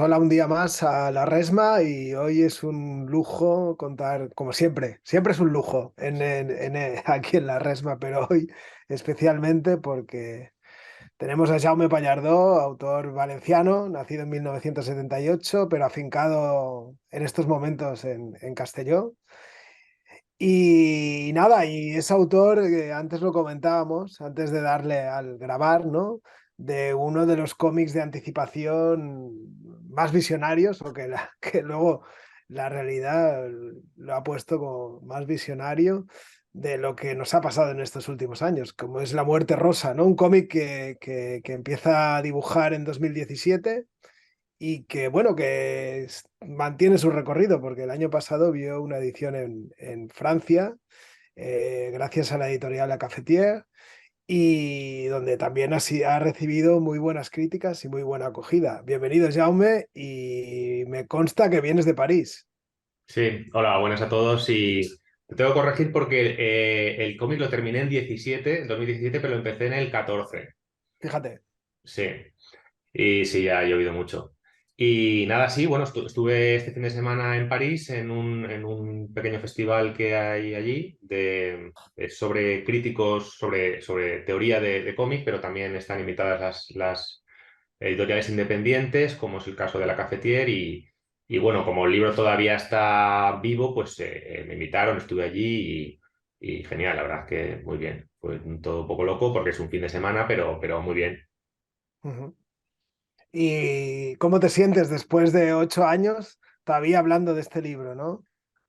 Hola un día más a la Resma y hoy es un lujo contar, como siempre, siempre es un lujo aquí en la Resma, pero hoy especialmente porque tenemos a Jaume Pallardó, autor valenciano, nacido en 1978, pero afincado en estos momentos en Castelló. Y nada, y es autor, antes lo comentábamos, antes de darle al grabar, ¿no? De uno de los cómics de anticipación más visionarios, o que luego la realidad lo ha puesto como más visionario de lo que nos ha pasado en estos últimos años, como es La Muerte Rosa, ¿no? Un cómic que empieza a dibujar en 2017 y que bueno, mantiene su recorrido porque el año pasado vio una edición en Francia, gracias a la editorial La Cafetière, y donde también ha recibido muy buenas críticas y muy buena acogida. Bienvenido, Jaume, y me consta que vienes de París. Sí, hola, buenas a todos y te tengo que corregir porque el cómic lo terminé en 2017, pero lo empecé en el 14. Fíjate. Sí, y sí, ya ha llovido mucho. Y nada, sí, bueno, estuve este fin de semana en París en un pequeño festival que hay allí sobre críticos, sobre teoría de cómic, pero también están invitadas las editoriales independientes, como es el caso de La Cafetière, y bueno, como el libro todavía está vivo, pues me invitaron, estuve allí y genial, la verdad es que muy bien. Fue todo un poco loco porque es un fin de semana, pero muy bien. Ujú. ¿Y cómo te sientes después de 8 años todavía hablando de este libro, ¿no?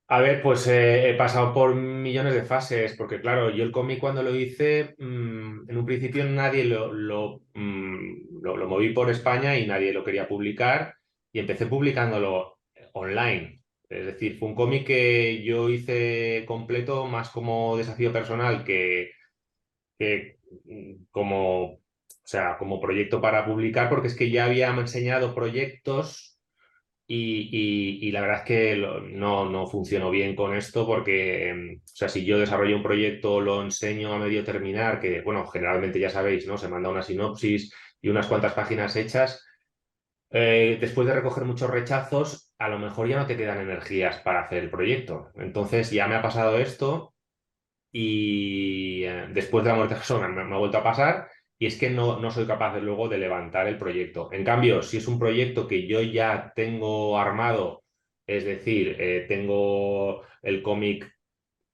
A ver, pues he pasado por millones de fases, porque claro, yo el cómic cuando lo hice, en un principio nadie lo moví por España y nadie lo quería publicar y empecé publicándolo online. Es decir, fue un cómic que yo hice completo más como desafío personal que o sea, como proyecto para publicar, porque es que ya había enseñado proyectos y la verdad es que no funcionó bien con esto porque, o sea, si yo desarrollo un proyecto, lo enseño a medio terminar, que, bueno, generalmente ya sabéis, ¿no? Se manda una sinopsis y unas cuantas páginas hechas. Después de recoger muchos rechazos, a lo mejor ya no te quedan energías para hacer el proyecto. Entonces ya me ha pasado esto y después de la muerte de persona me ha vuelto a pasar y es que no soy capaz de, luego de levantar el proyecto. En cambio, si es un proyecto que yo ya tengo armado, es decir, tengo el cómic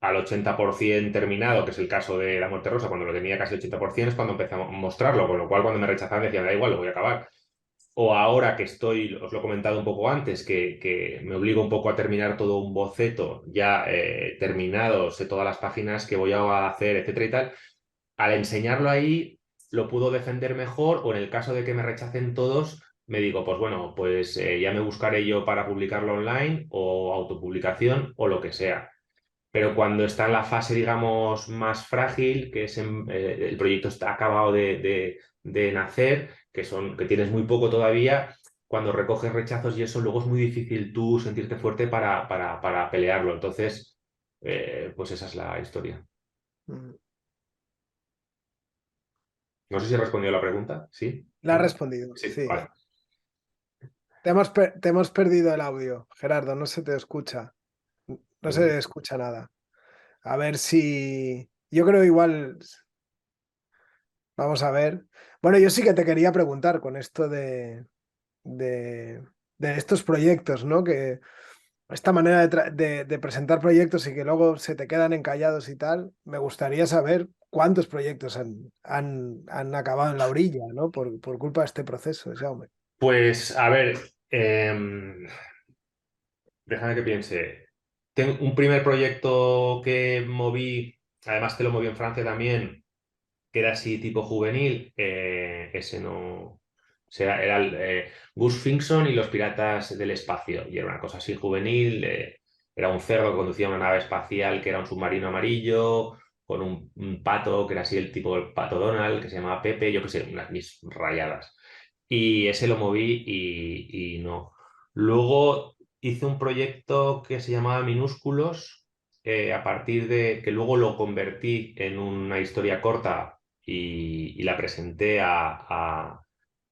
al 80% terminado, que es el caso de La Muerte Rosa, cuando lo tenía casi 80% es cuando empecé a mostrarlo, con lo cual cuando me rechazaban decía, da igual, lo voy a acabar. O ahora que estoy, os lo he comentado un poco antes, que me obligo un poco a terminar todo un boceto ya terminado, sé todas las páginas que voy a hacer, etcétera y tal, al enseñarlo ahí lo puedo defender mejor o en el caso de que me rechacen todos, me digo, pues bueno, pues ya me buscaré yo para publicarlo online o autopublicación o lo que sea. Pero cuando está en la fase, digamos, más frágil, que es el proyecto está acabado de nacer, que tienes muy poco todavía, cuando recoges rechazos y eso, luego es muy difícil tú sentirte fuerte para pelearlo. Entonces, pues esa es la historia. Ujú. No sé si he respondido a la pregunta. ¿Sí? La has ¿No? respondido, Sí, sí. vale. Te hemos perdido el audio, Gerardo, no se te escucha. No se escucha nada. A ver si... Yo creo igual... Vamos a ver. Bueno, yo sí que te quería preguntar con esto de, de estos proyectos, ¿no? Que esta manera de presentar proyectos y que luego se te quedan encallados y tal, me gustaría saber cuántos proyectos han acabado en la orilla, ¿no? Por culpa de este proceso, Jaume. Pues a ver, déjame que piense. Tengo un primer proyecto que moví, además que lo moví en Francia también, que era así tipo juvenil, ese no. O sea, era Gus Fringson y los piratas del espacio. Y era una cosa así juvenil. Era un cerdo que conducía una nave espacial que era un submarino amarillo, con un pato que era así el tipo del pato Donald, que se llamaba Pepe, yo qué sé, unas mis rayadas. Y ese lo moví y no. Luego hice un proyecto que se llamaba Minúsculos, a partir de que luego lo convertí en una historia corta y la presenté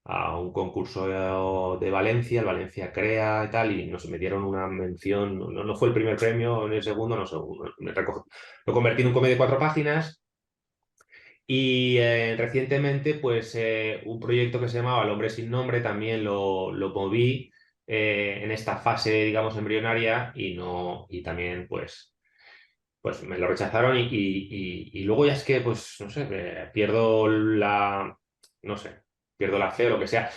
a un concurso de Valencia, el Valencia Crea y tal, y me dieron una mención, no fue el primer premio, ni el segundo, no sé, lo convertí en un cómic de 4 páginas. Y recientemente, pues un proyecto que se llamaba El hombre sin nombre también lo moví en esta fase, digamos, embrionaria y no, y también, pues me lo rechazaron y luego ya es que, pues, no sé, no sé, pierdo la fe o lo que sea.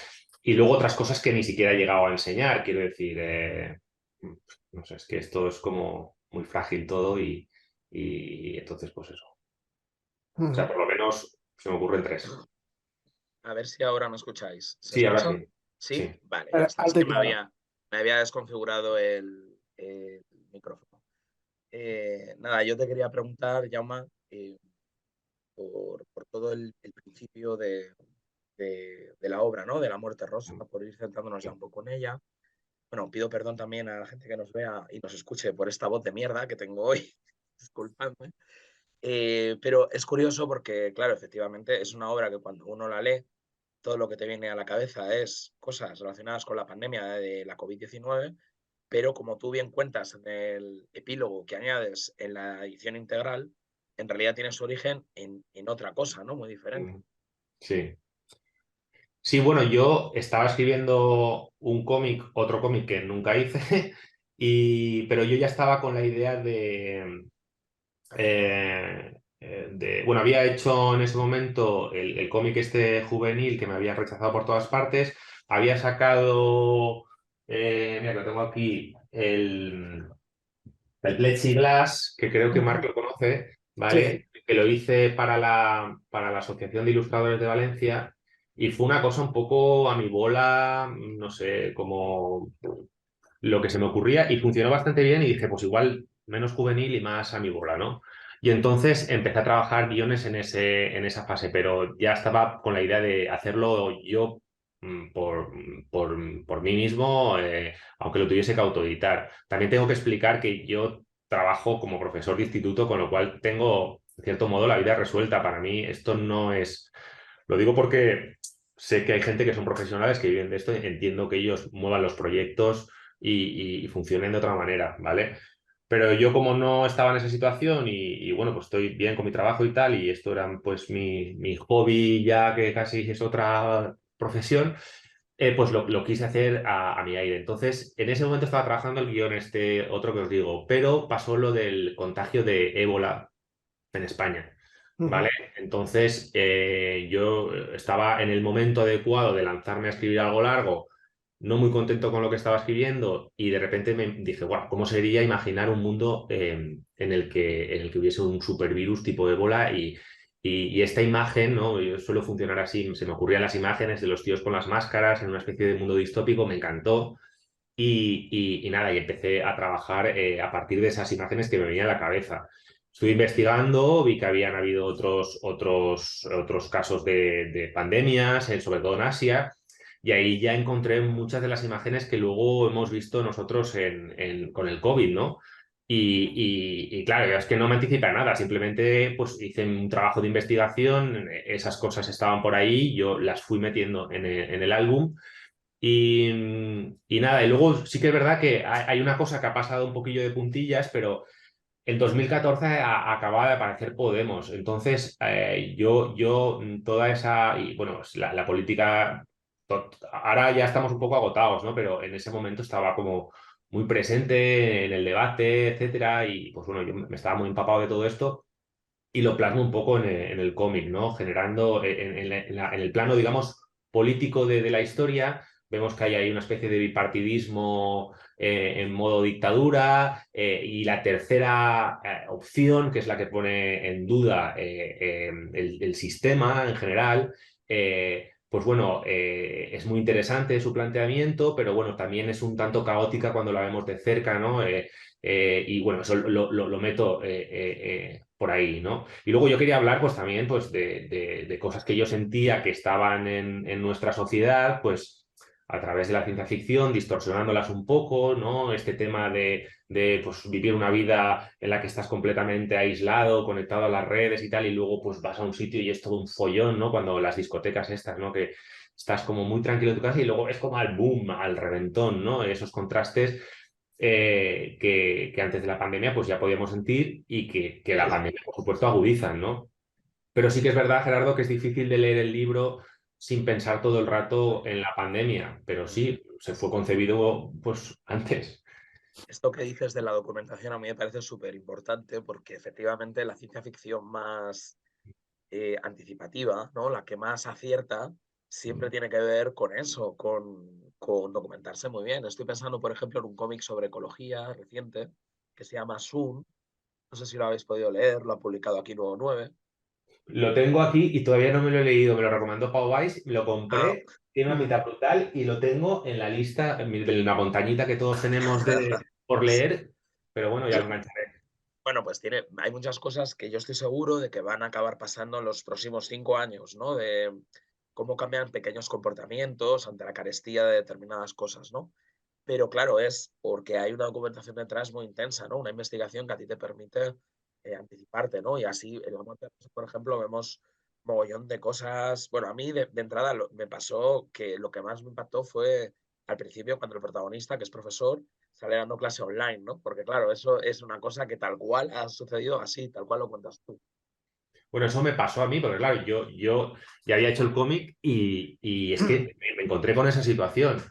Y luego otras cosas que ni siquiera he llegado a enseñar, quiero decir, no sé, es que esto es como muy frágil todo y entonces, pues eso. O sea, Ujú. por lo menos se me ocurren tres. A ver si ahora me escucháis. ¿Se Sí, ahora escucha? sí. ¿Sí? Sí. Vale, ya está. Es Alto que y claro. me había desconfigurado el micrófono. Nada, yo te quería preguntar, Jaume, por todo el principio de la obra, ¿no? De La Muerte Rosa, por ir centrándonos ya un poco en ella. Bueno, pido perdón también a la gente que nos vea y nos escuche por esta voz de mierda que tengo hoy. Disculpadme. Pero es curioso porque, claro, efectivamente es una obra que cuando uno la lee, todo lo que te viene a la cabeza es cosas relacionadas con la pandemia de la COVID-19, pero como tú bien cuentas en el epílogo que añades en la edición integral, en realidad tiene su origen en otra cosa, ¿no? Muy diferente. Sí. Sí, bueno, yo estaba escribiendo un cómic, otro cómic que nunca hice, pero yo ya estaba con la idea bueno, había hecho en ese momento el cómic este juvenil que me había rechazado por todas partes, había sacado, mira, que lo tengo aquí, el Plexiglass, que creo que Marc Ujú. lo conoce, Sí. ¿vale? Que lo hice para la Asociación de Ilustradores de Valencia y fue una cosa un poco a mi bola, no sé, como lo que se me ocurría y funcionó bastante bien y dije, pues igual menos juvenil y más a mi bola, ¿no? Y entonces empecé a trabajar guiones en esa fase, pero ya estaba con la idea de hacerlo yo por mí mismo, aunque lo tuviese que autoeditar. También tengo que explicar que yo trabajo como profesor de instituto, con lo cual tengo, en cierto modo, la vida resuelta. Para mí esto no es... Lo digo porque sé que hay gente que son profesionales que viven de esto, entiendo que ellos muevan los proyectos y funcionen de otra manera, ¿vale? Pero yo como no estaba en esa situación bueno, pues estoy bien con mi trabajo y tal, y esto era pues mi hobby ya que casi es otra profesión, pues lo quise hacer a mi aire. Entonces, en ese momento estaba trabajando el guión este otro que os digo, pero pasó lo del contagio de ébola en España. ¿Vale? Ujú. Entonces, yo estaba en el momento adecuado de lanzarme a escribir algo largo, no muy contento con lo que estaba escribiendo, y de repente me dije, wow, ¿cómo sería imaginar un mundo en el que hubiese un supervirus tipo ébola y esta imagen, ¿no? Yo suelo funcionar así, se me ocurrían las imágenes de los tíos con las máscaras en una especie de mundo distópico, me encantó. Y nada, y empecé a trabajar a partir de esas imágenes que me venían a la cabeza. Estuve investigando, vi que habían habido otros casos de pandemias, sobre todo en Asia, y ahí ya encontré muchas de las imágenes que luego hemos visto nosotros con el COVID, ¿no? Y claro, es que no me anticipé a nada, simplemente pues hice un trabajo de investigación, esas cosas estaban por ahí, yo las fui metiendo en el álbum y nada, y luego sí que es verdad que hay una cosa que ha pasado un poquillo de puntillas, pero en 2014 acababa de aparecer Podemos. Entonces, toda esa, y bueno, pues la política, ahora ya estamos un poco agotados, ¿no? Pero en ese momento estaba como muy presente en el debate, etcétera, y pues bueno, yo me estaba muy empapado de todo esto y lo plasmo un poco en el cómic, ¿no? Generando en el plano, digamos, político de la historia. Vemos que hay ahí una especie de bipartidismo en modo dictadura y la tercera opción, que es la que pone en duda el sistema en general, pues bueno, es muy interesante su planteamiento, pero bueno, también es un tanto caótica cuando la vemos de cerca, ¿no? Y bueno, eso lo meto por ahí, ¿no? Y luego yo quería hablar pues también pues de cosas que yo sentía que estaban en nuestra sociedad, pues a través de la ciencia ficción, distorsionándolas un poco, ¿no? Este tema de pues, vivir una vida en la que estás completamente aislado, conectado a las redes y tal, y luego pues vas a un sitio y es todo un follón, ¿no? Cuando las discotecas estas, ¿no? Que estás como muy tranquilo en tu casa y luego es como al boom, al reventón, ¿no? Esos contrastes que antes de la pandemia pues ya podíamos sentir y que la pandemia, por supuesto, agudizan, ¿no? Pero sí que es verdad, Gerardo, que es difícil de leer el libro sin pensar todo el rato en la pandemia, pero sí, se fue concebido pues antes. Esto que dices de la documentación a mí me parece súper importante porque efectivamente la ciencia ficción más anticipativa, ¿no? La que más acierta, siempre tiene que ver con eso, con documentarse muy bien. Estoy pensando, por ejemplo, en un cómic sobre ecología reciente que se llama Sun. No sé si lo habéis podido leer, lo ha publicado aquí Nuevo 9. Lo tengo aquí y todavía no me lo he leído, me lo recomendó Pau Weiss, me lo Ah, compré, tiene una pinta brutal y lo tengo en la lista, en la montañita que todos tenemos por leer, pero bueno, ya lo engancharé. bueno, pues hay muchas cosas que yo estoy seguro de que van a acabar pasando en los próximos 5 años, ¿no? De cómo cambian pequeños comportamientos ante la carestía de determinadas cosas, ¿no? Pero claro, es porque hay una documentación detrás muy intensa, ¿no? Una investigación que a ti te permite anticiparte, ¿no? Y así en la muerte, por ejemplo, vemos mogollón de cosas. Bueno, a mí de entrada me pasó que lo que más me impactó fue al principio cuando el protagonista, que es profesor, sale dando clase online, ¿no? Porque claro, eso es una cosa que tal cual ha sucedido así, tal cual lo cuentas tú. Bueno, eso me pasó a mí, porque claro, yo ya había hecho el cómic y es que me encontré con esa situación.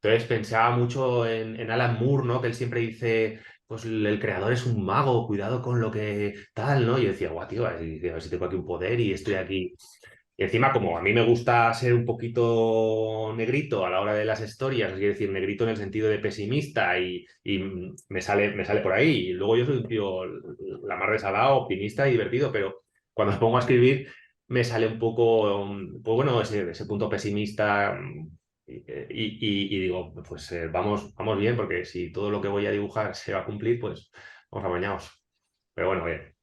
Entonces pensaba mucho en Alan Moore, ¿no? Que él siempre dice, pues el creador es un mago, cuidado con lo que tal, ¿no? Y yo decía, guau, tío, a ver si tengo aquí un poder y estoy aquí. Y encima, como a mí me gusta ser un poquito negrito a la hora de las historias, es decir, negrito en el sentido de pesimista y me sale por ahí. Y luego yo soy un tío la más resalado, optimista y divertido, pero cuando me pongo a escribir me sale un poco, pues bueno, ese punto pesimista y digo, pues vamos bien, porque si todo lo que voy a dibujar se va a cumplir, pues vamos amañados. Pero bueno, bien,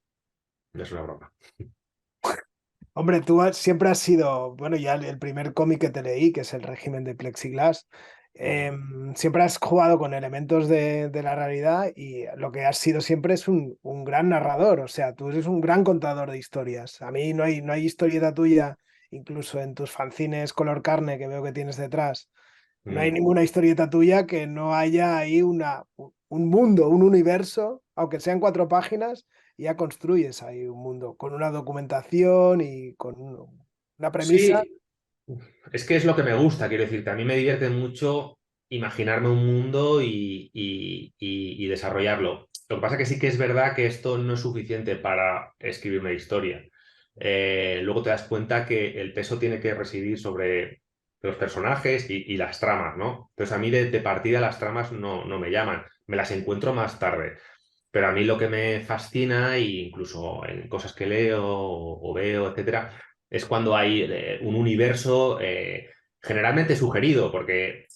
no es una broma. Hombre, siempre has sido, bueno, ya el primer cómic que te leí, que es El régimen de Plexiglas, siempre has jugado con elementos de la realidad y lo que has sido siempre es un gran narrador, o sea, tú eres un gran contador de historias. A mí no hay historieta tuya, incluso en tus fanzines color carne que veo que tienes detrás, no hay Mm. ninguna historieta tuya que no haya ahí un mundo, un universo, aunque sean 4 páginas, ya construyes ahí un mundo con una documentación y con una premisa. Sí, es que es lo que me gusta, quiero decirte. A mí me divierte mucho imaginarme un mundo y desarrollarlo. Lo que pasa es que sí que es verdad que esto no es suficiente para escribir una historia. Luego te das cuenta que el peso tiene que residir sobre los personajes y las tramas, ¿no? Entonces a mí de partida las tramas no me llaman, me las encuentro más tarde. Pero a mí lo que me fascina, e incluso en cosas que leo o veo, etcétera, es cuando hay un universo generalmente sugerido, porque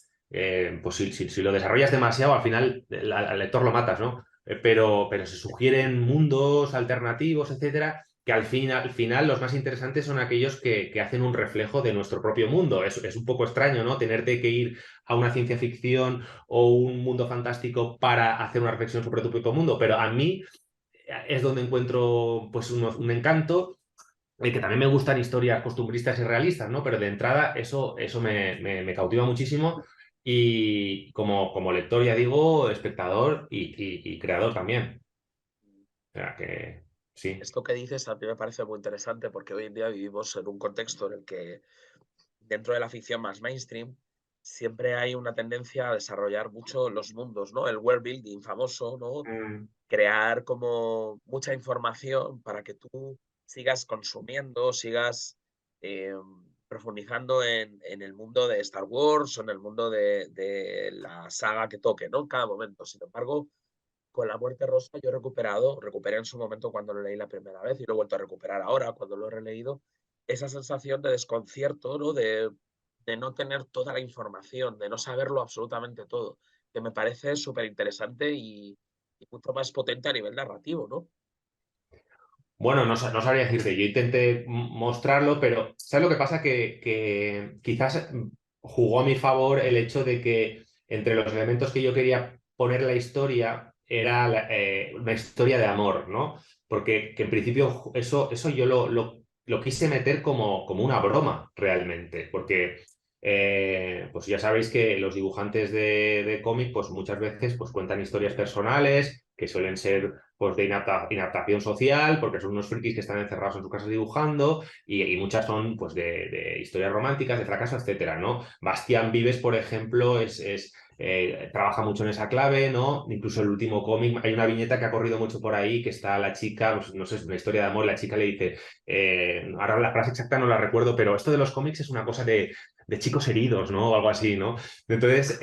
pues si lo desarrollas demasiado, al final al lector lo matas, ¿no? Pero se sugieren mundos alternativos, etcétera, que al final los más interesantes son aquellos que hacen un reflejo de nuestro propio mundo. Es un poco extraño, ¿no? Tenerte que ir a una ciencia ficción o un mundo fantástico para hacer una reflexión sobre tu propio mundo, pero a mí es donde encuentro pues un encanto que también me gustan historias costumbristas y realistas, ¿no? Pero de entrada eso me cautiva muchísimo y como lector, ya digo, espectador y creador también. O sea que sí. Esto que dices a mí me parece muy interesante porque hoy en día vivimos en un contexto en el que dentro de la ficción más mainstream siempre hay una tendencia a desarrollar mucho los mundos, ¿no? El world building famoso, ¿no? Mm. Crear como mucha información para que tú sigas consumiendo, sigas eh, profundizando en el mundo de Star Wars o en el mundo de la saga que toque, ¿no? En cada momento. Sin embargo, con La Muerte Rosa yo recuperé en su momento cuando lo leí la primera vez y lo he vuelto a recuperar ahora cuando lo he releído, esa sensación de desconcierto, ¿no? De no tener toda la información, de no saberlo absolutamente todo, que me parece súper interesante y mucho más potente a nivel narrativo, ¿no? Bueno, no sabría decirte, yo intenté mostrarlo, pero ¿sabes lo que pasa? Que quizás jugó a mi favor el hecho de que entre los elementos que yo quería poner en la historia era una historia de amor, ¿no? Porque que en principio eso yo lo quise meter como una broma realmente, porque pues ya sabéis que los dibujantes de cómic pues muchas veces pues cuentan historias personales que suelen ser pues de inadaptación social, porque son unos frikis que están encerrados en su casa dibujando, y muchas son pues de historias románticas, de fracaso, etcétera, ¿no? Bastián Vives, por ejemplo, trabaja mucho en esa clave, ¿no? Incluso el último cómic, hay una viñeta que ha corrido mucho por ahí, que está la chica, pues, no sé, es una historia de amor, la chica le dice, ahora la frase exacta no la recuerdo, pero esto de los cómics es una cosa de chicos heridos, ¿no? O algo así, ¿no? Entonces,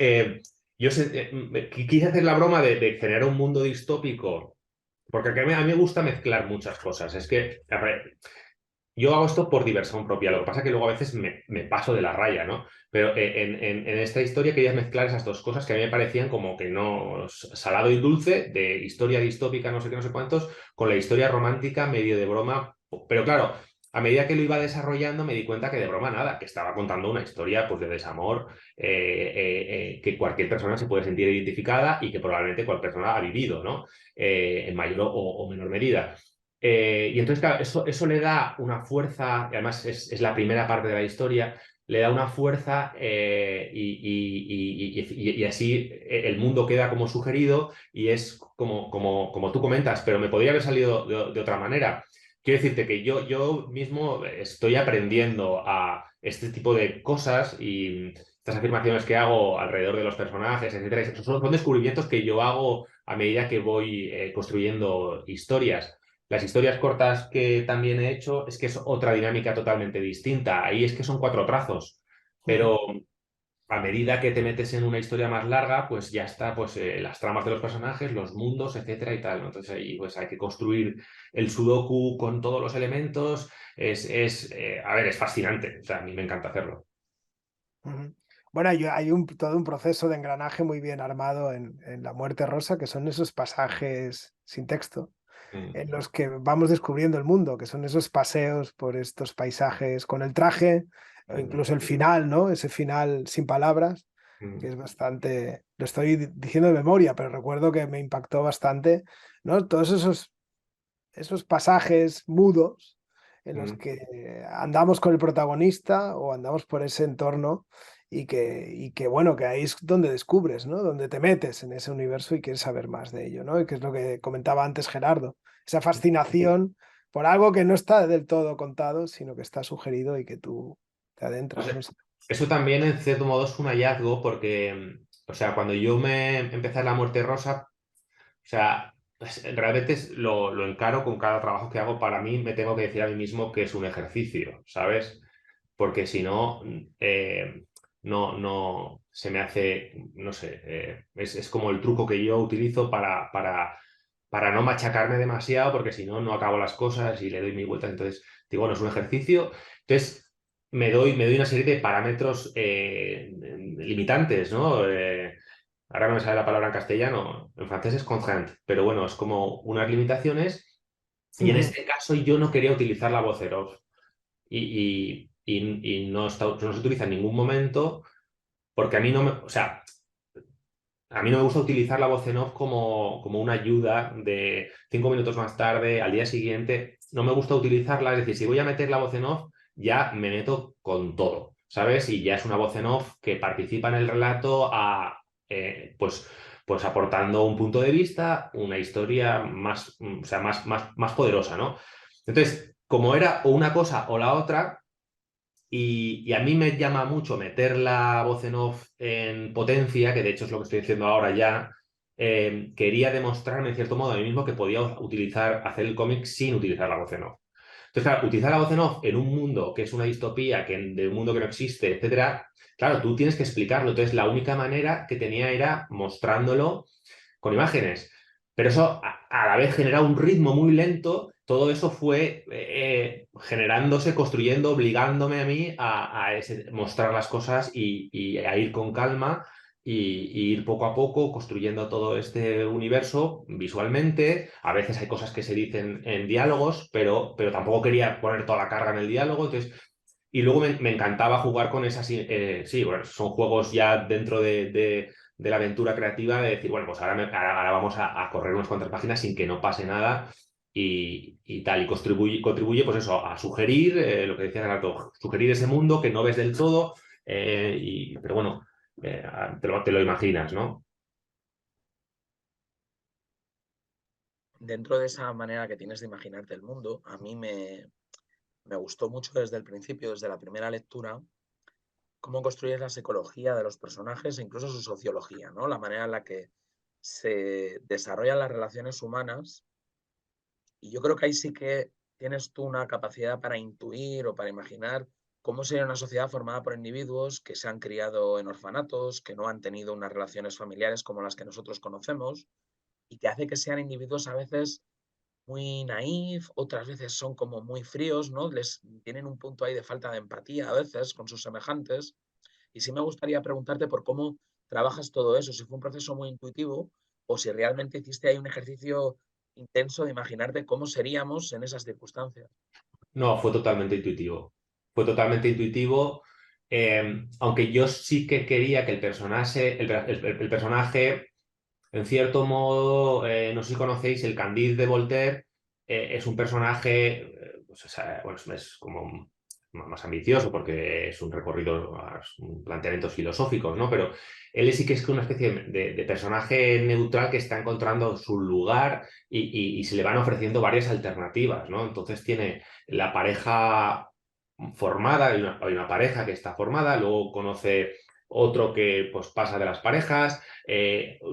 quise hacer la broma de generar un mundo distópico, porque a mí me gusta mezclar muchas cosas. Es que, a ver, yo hago esto por diversión propia, lo que pasa es que luego a veces me paso de la raya, ¿no? Pero en esta historia quería mezclar esas dos cosas que a mí me parecían como que no, salado y dulce, de historia distópica, no sé qué, no sé cuántos, con la historia romántica medio de broma. Pero claro, a medida que lo iba desarrollando me di cuenta que de broma nada, que estaba contando una historia pues de desamor, que cualquier persona se puede sentir identificada y que probablemente cualquier persona ha vivido, ¿no? En mayor o menor medida. Y entonces, claro, eso le da una fuerza, y además es la primera parte de la historia, le da una fuerza y así el mundo queda como sugerido y es como tú comentas, pero me podría haber salido de otra manera. Quiero decirte que yo mismo estoy aprendiendo a este tipo de cosas y estas afirmaciones que hago alrededor de los personajes, etcétera, son descubrimientos que yo hago a medida que voy construyendo historias. Las historias cortas que también he hecho es que es otra dinámica totalmente distinta. Ahí es que son 4 trazos, Ujú. pero a medida que te metes en una historia más larga, pues ya está, pues las tramas de los personajes, los mundos, etcétera y tal, ¿no? Entonces ahí pues hay que construir el sudoku con todos los elementos. A ver, es fascinante. O sea, a mí me encanta hacerlo. Ujú. Bueno, hay todo un proceso de engranaje muy bien armado en La Muerte Rosa, que son esos pasajes sin texto, Mm, en los que vamos descubriendo el mundo, que son esos paseos por estos paisajes con el traje, o mm, incluso el final, ¿no? Ese final sin palabras, que mm, es bastante, lo estoy diciendo de memoria, pero recuerdo que me impactó bastante, ¿no? Todos esos pasajes mudos en los mm. que andamos con el protagonista o andamos por ese entorno y que bueno, que ahí es donde descubres, ¿no? Donde te metes en ese universo y quieres saber más de ello, ¿no? Y que es lo que comentaba antes Gerardo, esa fascinación por algo que no está del todo contado, sino que está sugerido y que tú te Pues, adentras, no sé. eso también, en cierto modo, es un hallazgo porque, o sea, cuando yo me empecé La Muerte Rosa, o sea, realmente lo encaro con cada trabajo que hago. Para mí me tengo que decir a mí mismo que es un ejercicio, ¿sabes? Porque si no, no se me hace, no sé, es como el truco que yo utilizo para no machacarme demasiado, porque si no, no acabo las cosas y le doy mi vuelta. Entonces, digo, bueno, es un ejercicio. Entonces, me doy una serie de parámetros limitantes, ¿no? Ahora no me sale la palabra en castellano, en francés es contrainte, pero bueno, es como unas limitaciones. Y en Ujú. este caso yo no quería utilizar la voz en off y no se utiliza en ningún momento porque a mí no me, o sea, a mí no me gusta utilizar la voz en off como una ayuda de 5 minutos más tarde, al día siguiente. No me gusta utilizarla, es decir, si voy a meter la voz en off, ya me meto con todo, ¿sabes? Y ya es una voz en off que participa en el relato pues aportando un punto de vista, una historia más, o sea, más poderosa, ¿no? Entonces, como era o una cosa o la otra, y a mí me llama mucho meter la voz en off en potencia, que de hecho es lo que estoy haciendo ahora ya. Quería demostrarme en cierto modo a mí mismo que podía hacer el cómic sin utilizar la voz en off. Entonces, claro, utilizar la voz en off en un mundo que es una distopía, de un mundo que no existe, etcétera, claro, tú tienes que explicarlo. Entonces, la única manera que tenía era mostrándolo con imágenes. Pero eso a la vez genera un ritmo muy lento. Todo eso fue generándose, construyendo, obligándome a mí a mostrar las cosas y a ir con calma y ir poco a poco construyendo todo este universo visualmente. A veces hay cosas que se dicen en diálogos, pero tampoco quería poner toda la carga en el diálogo. Entonces, Y luego me encantaba jugar con esas... sí, bueno, son juegos ya dentro de la aventura creativa de decir, bueno, pues ahora vamos a correr unas cuantas páginas sin que no pase nada y tal. Y contribuye pues eso, a sugerir, lo que decía Renato, sugerir ese mundo que no ves del todo, pero bueno, te lo imaginas, ¿no? Dentro de esa manera que tienes de imaginarte el mundo, a mí me gustó mucho desde el principio, desde la primera lectura, cómo construyes la psicología de los personajes e incluso su sociología, ¿no? La manera en la que se desarrollan las relaciones humanas. Y yo creo que ahí sí que tienes tú una capacidad para intuir o para imaginar cómo sería una sociedad formada por individuos que se han criado en orfanatos, que no han tenido unas relaciones familiares como las que nosotros conocemos, y que hace que sean individuos a veces muy naif, otras veces son como muy fríos, ¿no? Les tienen un punto ahí de falta de empatía a veces con sus semejantes. Y sí me gustaría preguntarte por cómo trabajas todo eso, si fue un proceso muy intuitivo o si realmente hiciste ahí un ejercicio intenso de imaginarte cómo seríamos en esas circunstancias. No, fue totalmente intuitivo. Fue totalmente intuitivo, aunque yo sí que quería que el personaje, el personaje en cierto modo, no sé si conocéis, el Candide de Voltaire es un personaje, pues, bueno, es como más ambicioso porque es un recorrido, un planteamientos filosóficos, ¿no? Pero él sí que es una especie de personaje neutral que está encontrando su lugar y se le van ofreciendo varias alternativas, ¿no? Entonces tiene la pareja formada, hay una pareja que está formada, luego conoce otro que pues pasa de las parejas,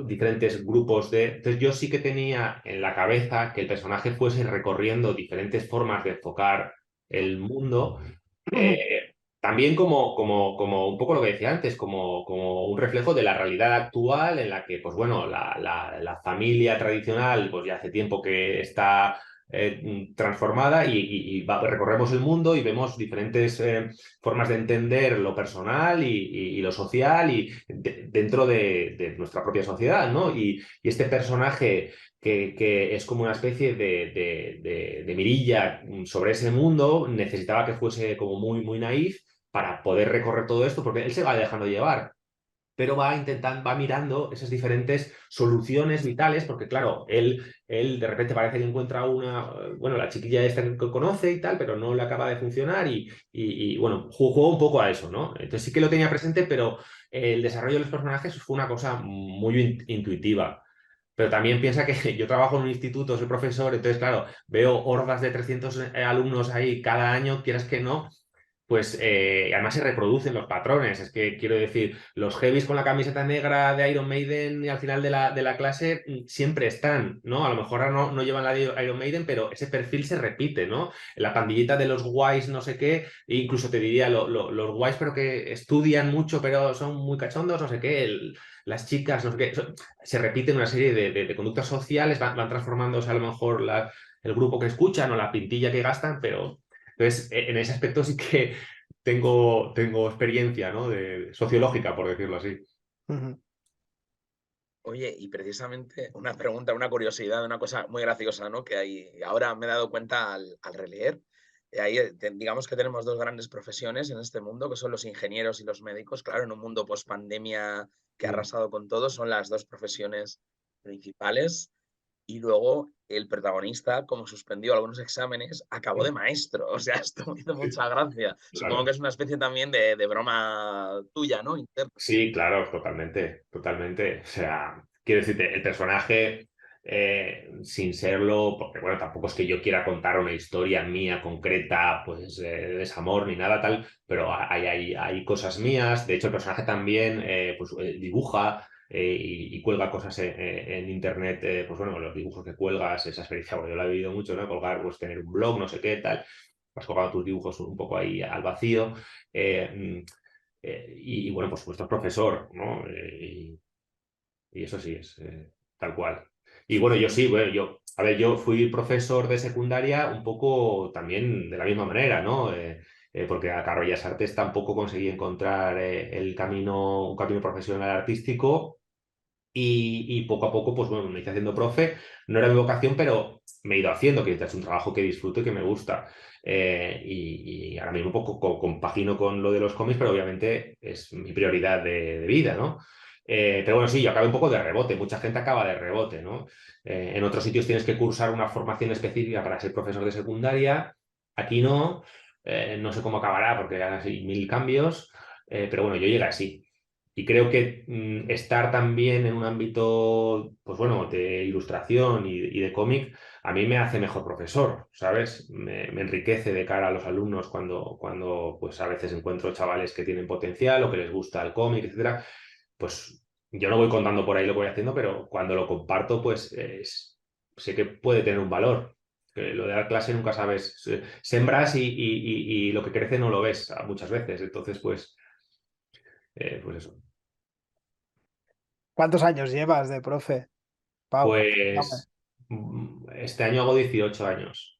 diferentes grupos de... Entonces yo sí que tenía en la cabeza que el personaje fuese recorriendo diferentes formas de enfocar el mundo, también como un poco lo que decía antes, como un reflejo de la realidad actual en la que, pues bueno, la familia tradicional pues ya hace tiempo que está transformada recorremos el mundo y vemos diferentes formas de entender lo personal y lo social y dentro de nuestra propia sociedad, ¿no? Y este personaje que es como una especie de mirilla sobre ese mundo, necesitaba que fuese como muy naif para poder recorrer todo esto, porque él se va dejando llevar, pero va intentando, va mirando esas diferentes soluciones vitales, porque claro, él de repente parece que encuentra una, bueno, la chiquilla esta que conoce y tal, pero no le acaba de funcionar bueno, jugó un poco a eso, ¿no? Entonces sí que lo tenía presente, pero el desarrollo de los personajes fue una cosa muy intuitiva. Pero también piensa que yo trabajo en un instituto, soy profesor, entonces, claro, veo hordas de 300 alumnos ahí cada año, quieras que no, pues además se reproducen los patrones. Es que quiero decir, los heavies con la camiseta negra de Iron Maiden y al final de la clase siempre están, ¿no? A lo mejor ahora no llevan la de Iron Maiden, pero ese perfil se repite, ¿no? La pandillita de los guays, no sé qué, e incluso te diría los guays, pero que estudian mucho, pero son muy cachondos, no sé qué, las chicas, no sé qué. Se repiten una serie de conductas sociales, van transformándose a lo mejor el grupo que escuchan o la pintilla que gastan, pero entonces, en ese aspecto sí que tengo experiencia, ¿no? Sociológica, por decirlo así. Ujú. Oye, y precisamente una pregunta, una curiosidad, una cosa muy graciosa, ¿no? Que hay, ahora me he dado cuenta al releer. Ahí, digamos que tenemos dos grandes profesiones en este mundo, que son los ingenieros y los médicos. Claro, en un mundo post-pandemia que ha Mm. arrasado con todo, son las dos profesiones principales. Y luego el protagonista, como suspendió algunos exámenes, acabó de maestro. O sea, esto me hizo mucha gracia. Supongo Claro. que es una especie también de broma tuya, ¿no? Interna. Sí, claro, totalmente, totalmente. O sea, quiero decirte, el personaje, sin serlo, porque bueno, tampoco es que yo quiera contar una historia mía concreta, pues de desamor ni nada tal, pero hay cosas mías. De hecho, el personaje también pues, dibuja y cuelga cosas en internet, pues bueno, los dibujos que cuelgas, esa experiencia, bueno, yo la he vivido mucho, ¿no? Colgar, pues tener un blog, no sé qué, tal. Vas colgando tus dibujos un poco ahí al vacío. Bueno, por supuesto, es profesor, ¿no? Y eso sí, es tal cual. Y bueno, yo sí, bueno, a ver, yo fui profesor de secundaria un poco también de la misma manera, ¿no? Porque a Carollas Artes tampoco conseguí encontrar un camino profesional artístico y poco a poco, pues bueno, me hice haciendo profe. No era mi vocación, pero me he ido haciendo, que es un trabajo que disfruto y que me gusta. y ahora mismo un poco compagino con lo de los cómics, pero obviamente es mi prioridad de vida, ¿no? Pero bueno, sí, yo acabé un poco de rebote, mucha gente acaba de rebote, ¿no? En otros sitios tienes que cursar una formación específica para ser profesor de secundaria, aquí no, no sé cómo acabará porque hay 1000 cambios, pero bueno, yo llegué así. Y creo que estar también en un ámbito, pues bueno, de ilustración y de cómic, a mí me hace mejor profesor, ¿sabes? Me enriquece de cara a los alumnos cuando pues a veces encuentro chavales que tienen potencial o que les gusta el cómic, etcétera. Pues yo no voy contando por ahí lo que voy haciendo, pero cuando lo comparto, pues sé que puede tener un valor. Que lo de dar clase nunca sabes. Sembras y lo que crece no lo ves muchas veces. Entonces, pues eso. ¿Cuántos años llevas de profe, Pau? Dame. Pues este año hago 18 años.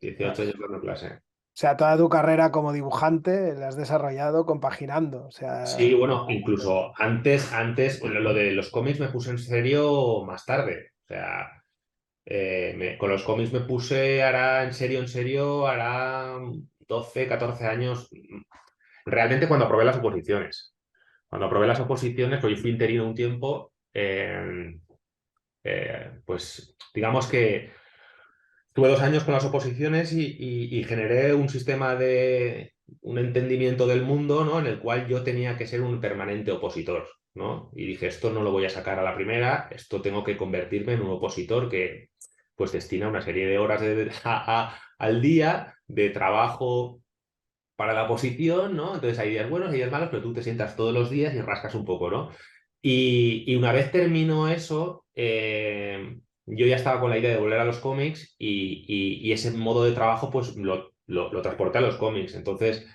18 Vale. años dando clase. O sea, toda tu carrera como dibujante la has desarrollado compaginando. O Sí, sea, bueno, incluso antes, lo de los cómics me puse en serio más tarde. O sea, con los cómics me puse, en serio, hará 12, 14 años. Realmente cuando aprobé las oposiciones. Cuando aprobé las oposiciones, pues yo fui interino un tiempo, pues digamos que tuve 2 años con las oposiciones y generé un sistema un entendimiento del mundo, ¿no? En el cual yo tenía que ser un permanente opositor, ¿no? Y dije, esto no lo voy a sacar a la primera, esto tengo que convertirme en un opositor que pues destina una serie de horas al día de trabajo para la oposición, ¿no? Entonces hay días buenos, hay días malos, pero tú te sientas todos los días y rascas un poco, ¿no? Y una vez terminó eso, yo ya estaba con la idea de volver a los cómics y ese modo de trabajo pues lo transporté a los cómics. Entonces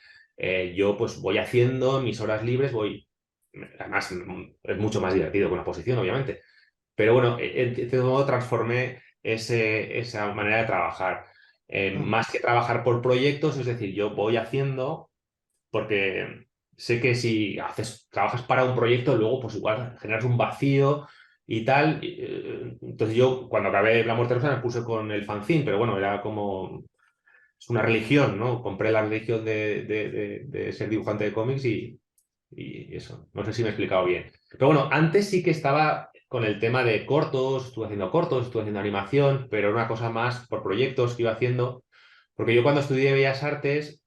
yo pues voy haciendo mis horas libres, además es mucho más divertido con la posición, obviamente. Pero bueno, en cierto modo transformé esa manera de trabajar. Más que trabajar por proyectos, es decir, yo voy haciendo porque sé que si trabajas para un proyecto, luego pues igual generas un vacío y tal. Entonces yo cuando acabé La Muerte Rosa me puse con el fanzine, pero bueno, era como, es una religión, ¿no? Compré la religión de ser dibujante de cómics y eso. No sé si me he explicado bien. Pero bueno, antes sí que estaba con el tema de cortos, estuve haciendo animación, pero era una cosa más por proyectos que iba haciendo. Porque yo cuando estudié Bellas Artes,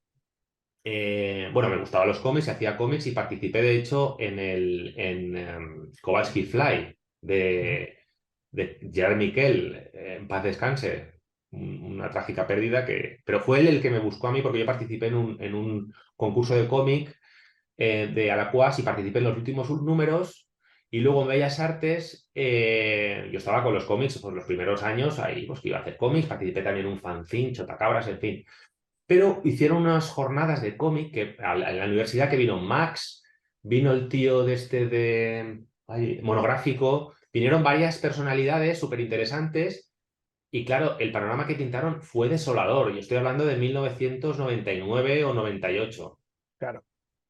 bueno, me gustaban los cómics, hacía cómics y participé de hecho en Kowalski Fly de Gerard Miquel, en paz descanse, una trágica pérdida pero fue él el que me buscó a mí porque yo participé en un concurso de cómic de Alacuas y participé en los últimos números y luego en Bellas Artes yo estaba con los cómics por los primeros años ahí pues que iba a hacer cómics, participé también en un fanzine, Chotacabras, en fin. Pero hicieron unas jornadas de cómic que en la universidad que vino Max, vino el tío de monográfico, vinieron varias personalidades súper interesantes y claro, el panorama que pintaron fue desolador. Yo estoy hablando de 1999 o 98. claro.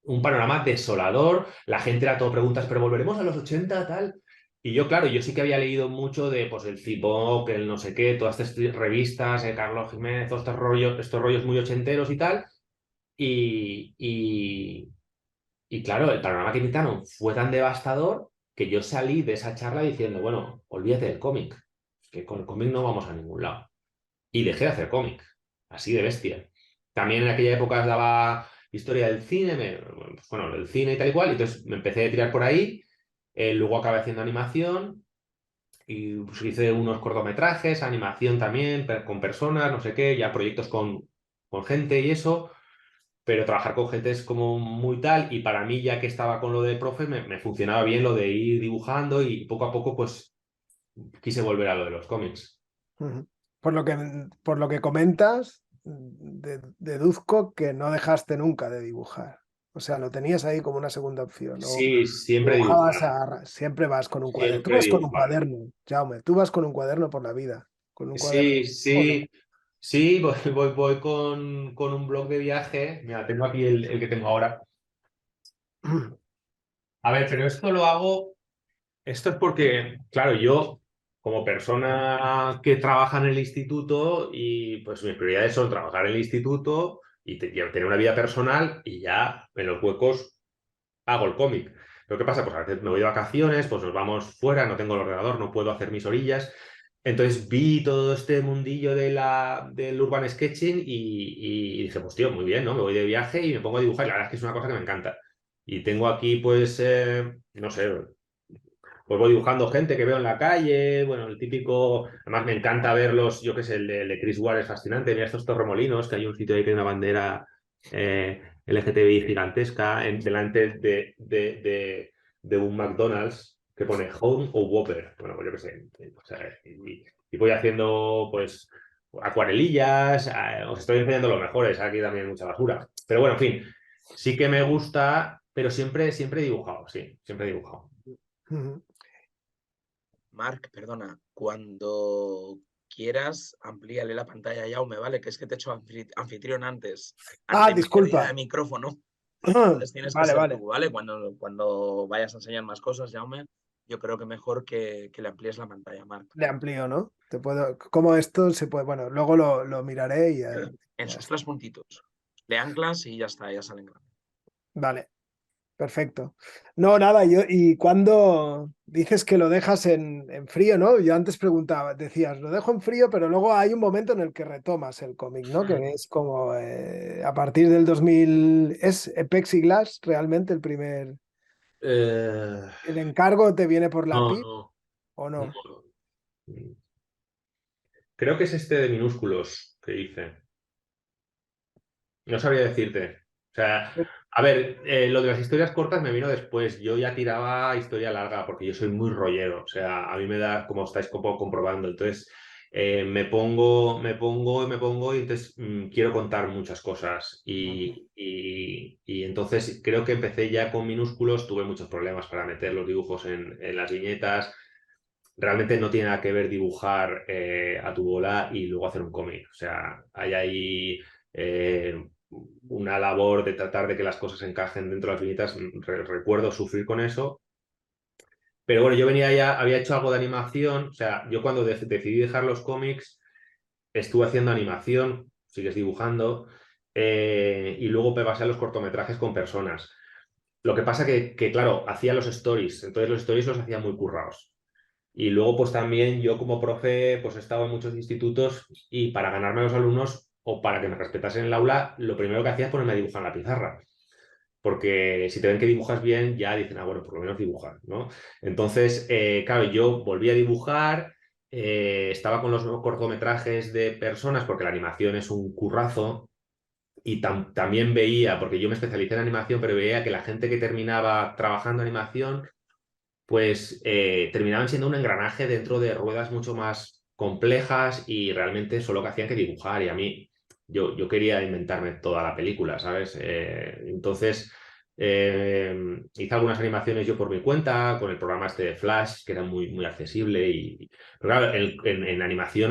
Un panorama desolador, la gente era todo preguntas, pero volveremos a los 80 tal. Y yo, claro, yo sí que había leído mucho de pues el Zipok, el no sé qué, todas estas revistas, Carlos Jiménez, todos estos rollos muy ochenteros y tal. Y, y, y claro, el panorama que pintaron fue tan devastador que yo salí de esa charla diciendo, bueno, olvídate del cómic, que con el cómic no vamos a ningún lado. Y dejé de hacer cómic, así de bestia. También en aquella época daba historia del cine, bueno, del cine y tal y cual, y entonces me empecé a tirar por ahí, luego acabé haciendo animación y pues, hice unos cortometrajes, animación también, con personas, no sé qué, ya proyectos con gente y eso, pero trabajar con gente es como muy tal, y para mí ya que estaba con lo de profe, me funcionaba bien lo de ir dibujando y poco a poco pues quise volver a lo de los cómics. Ujú. Por lo que comentas, deduzco que no dejaste nunca de dibujar. O sea, lo tenías ahí como una segunda opción. O Sí, siempre dibujabas dibujando, siempre vas con un cuaderno. Tú siempre vas con un dibujando. cuaderno, Jaume. Tú vas con un cuaderno por la vida. Con un cuaderno. Sí, ¿O no? sí, sí, voy con un blog de viaje. Mira, tengo aquí el que tengo ahora. A ver, pero esto lo hago. Esto es porque, claro, yo como persona que trabaja en el instituto y pues mis prioridades son trabajar en el instituto y tener una vida personal y ya en los huecos hago el cómic. Lo que pasa, pues a veces me voy de vacaciones, pues nos vamos fuera, no tengo el ordenador, no puedo hacer mis orillas. Entonces vi todo este mundillo del urban sketching y dije, pues tío, muy bien, ¿no? Me voy de viaje y me pongo a dibujar y la verdad es que es una cosa que me encanta. Y tengo aquí, pues, no sé, pues voy dibujando gente que veo en la calle, bueno, el típico, además me encanta verlos, yo qué sé, el de Chris Ware es fascinante, mira estos torremolinos, que hay un sitio ahí que hay una bandera LGTBI gigantesca delante de un McDonald's que pone Home o Whopper, bueno, pues yo qué sé, o sea, y voy haciendo, pues, acuarelillas, os estoy enseñando los mejores, aquí también hay mucha basura, pero bueno, en fin, sí que me gusta, pero siempre he dibujado, sí, siempre he dibujado. Ujú. Marc, perdona, cuando quieras, amplíale la pantalla a Jaume, ¿vale? Que es que te he hecho anfitrión antes. Ah, Ante mi pérdida de disculpa. micrófono. Entonces tienes que Vale, ser vale. tú, ¿vale? Cuando vayas a enseñar más cosas, Jaume, yo creo que mejor que le amplíes la pantalla, Marc. Le amplío, ¿no? Te puedo, como esto se puede, bueno, luego lo miraré y ya, En ya sus está. 3 puntitos. Le anclas y ya está, ya salen grandes. Vale, perfecto. No, nada, y cuando dices que lo dejas en frío, ¿no? Yo antes preguntaba, decías, lo dejo en frío, pero luego hay un momento en el que retomas el cómic, ¿no? Que es como a partir del 2000, ¿es Plexiglass realmente el primer, Eh, el encargo te viene por la no, PIB no, o no? no. Creo que es este de minúsculos que hice. No sabría decirte. O sea, a ver, lo de las historias cortas me vino después. Yo ya tiraba historia larga porque yo soy muy rollero. O sea, a mí me da, como estáis comprobando. Entonces, me pongo y entonces quiero contar muchas cosas. Y entonces creo que empecé ya con minúsculos. Tuve muchos problemas para meter los dibujos en las viñetas. Realmente no tiene nada que ver dibujar a tu bola y luego hacer un cómic. O sea, hay ahí una labor de tratar de que las cosas encajen dentro de las viñetas. Recuerdo sufrir con eso. Pero bueno, yo venía ya, había hecho algo de animación. O sea, yo cuando decidí dejar los cómics, estuve haciendo animación, sigues dibujando, y luego me pasé a los cortometrajes con personas. Lo que pasa que, claro, hacía los stories, entonces los stories los hacía muy currados. Y luego, pues también yo como profe, pues he estado en muchos institutos y para ganarme a los alumnos o para que me respetasen en el aula, lo primero que hacía es ponerme a dibujar en la pizarra. Porque si te ven que dibujas bien, ya dicen, ah, bueno, por lo menos dibujar, ¿no? Entonces, claro, yo volví a dibujar, estaba con los cortometrajes de personas, porque la animación es un currazo, y también veía, porque yo me especialicé en animación, pero veía que la gente que terminaba trabajando en animación pues terminaban siendo un engranaje dentro de ruedas mucho más complejas y realmente solo que hacían que dibujar y a mí yo quería inventarme toda la película, ¿sabes? Entonces hice algunas animaciones yo por mi cuenta con el programa este de Flash que era muy accesible pero claro, en animación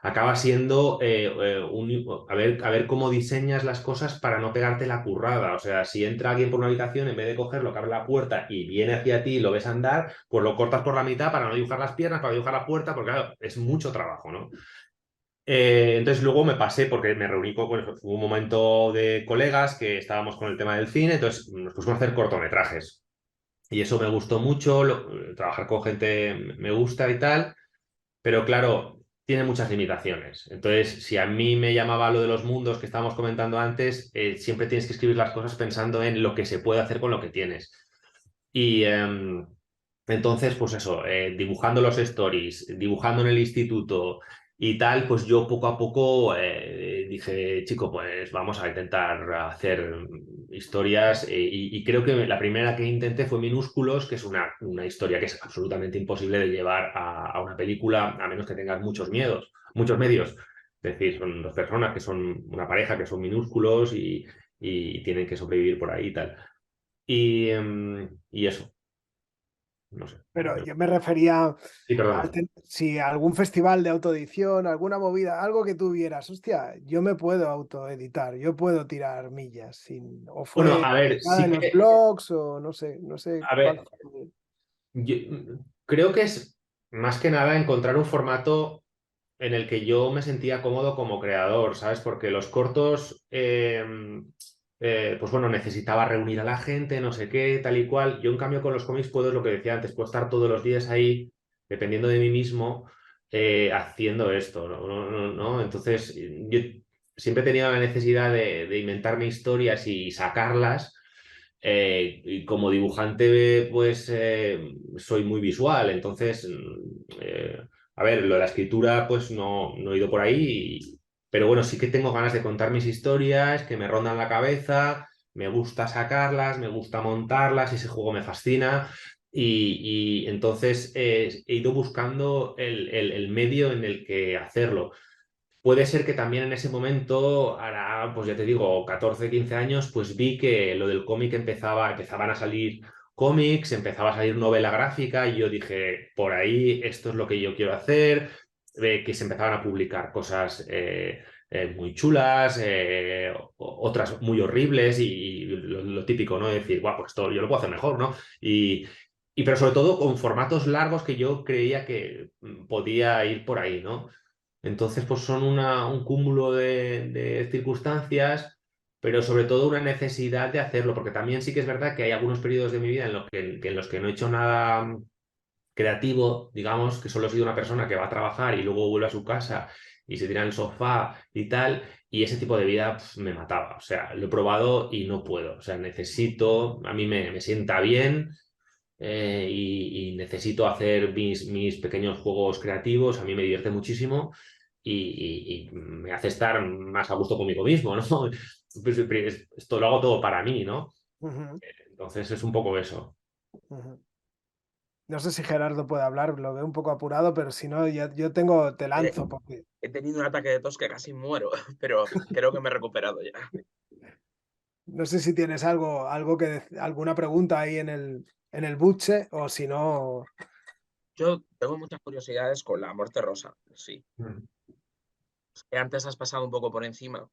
acaba siendo a ver cómo diseñas las cosas para no pegarte la currada. O sea, si entra alguien por una habitación, en vez de cogerlo, que abre la puerta y viene hacia ti y lo ves andar, pues lo cortas por la mitad para no dibujar las piernas, para dibujar la puerta, porque claro, es mucho trabajo, ¿no? Entonces luego me pasé, porque me reuní con, bueno, hubo un momento de colegas que estábamos con el tema del cine, entonces nos pusimos a hacer cortometrajes. Y eso me gustó mucho, trabajar con gente me gusta y tal. Pero claro, tiene muchas limitaciones. Entonces, si a mí me llamaba lo de los mundos que estábamos comentando antes, siempre tienes que escribir las cosas pensando en lo que se puede hacer con lo que tienes. Y entonces, pues eso, dibujando los stories, dibujando en el instituto y tal, pues yo poco a poco dije, chico, pues vamos a intentar hacer historias. Y creo que la primera que intenté fue Minúsculos, que es una historia que es absolutamente imposible de llevar a una película, a menos que tengas muchos medios. Es decir, son dos personas que son una pareja, que son minúsculos y tienen que sobrevivir por ahí y tal. Y eso. No sé. Pero yo me refería Sí, a perdona. si algún festival de autoedición, alguna movida, algo que tú vieras, hostia, yo me puedo autoeditar, yo puedo tirar millas, o Bueno, fue a ver, nada sí en los que, blogs, o no sé a cuál ver, fue. yo creo que es. más que nada encontrar un formato en el que yo me sentía cómodo como creador, ¿sabes? Porque los cortos, pues bueno, necesitaba reunir a la gente, no sé qué, tal y cual. Yo, en cambio, con los cómics puedo, es lo que decía antes, puedo estar todos los días ahí, dependiendo de mí mismo, haciendo esto, ¿no? Entonces, yo siempre he tenido la necesidad de inventarme historias y sacarlas. Y como dibujante, pues soy muy visual, entonces, a ver, lo de la escritura, pues no he ido por ahí, pero bueno, sí que tengo ganas de contar mis historias, que me rondan la cabeza, me gusta sacarlas, me gusta montarlas, ese juego me fascina. Y entonces he ido buscando el medio en el que hacerlo. Puede ser que también en ese momento, ahora, pues ya te digo, 14, 15 años, pues vi que lo del cómic empezaban a salir cómics, empezaba a salir novela gráfica y yo dije, por ahí esto es lo que yo quiero hacer, que se empezaban a publicar cosas muy chulas, otras muy horribles y lo típico, ¿no? De decir, guau, pues esto yo lo puedo hacer mejor, ¿no? Pero sobre todo con formatos largos que yo creía que podía ir por ahí, ¿no? Entonces, pues son un cúmulo de circunstancias, pero sobre todo una necesidad de hacerlo, porque también sí que es verdad que hay algunos periodos de mi vida en los que no he hecho nada creativo, digamos, que solo he sido una persona que va a trabajar y luego vuelve a su casa y se tira en el sofá y tal, y ese tipo de vida pues, me mataba. O sea, lo he probado y no puedo. O sea, necesito, a mí me sienta bien. Y necesito hacer mis pequeños juegos creativos, a mí me divierte muchísimo y me hace estar más a gusto conmigo mismo, ¿no? Esto lo hago todo para mí, ¿no? Ujú, Entonces es un poco eso. ujú. No sé si Gerardo puede hablar, lo veo un poco apurado, pero si no, yo tengo, te Eh, lanzo, porque He tenido un ataque de tos que casi muero, pero creo que me he recuperado ya. no sé si tienes algo alguna pregunta ahí en el buche, o si no. Yo tengo muchas curiosidades con la muerte rosa, sí. Mm. Antes has pasado un poco por encima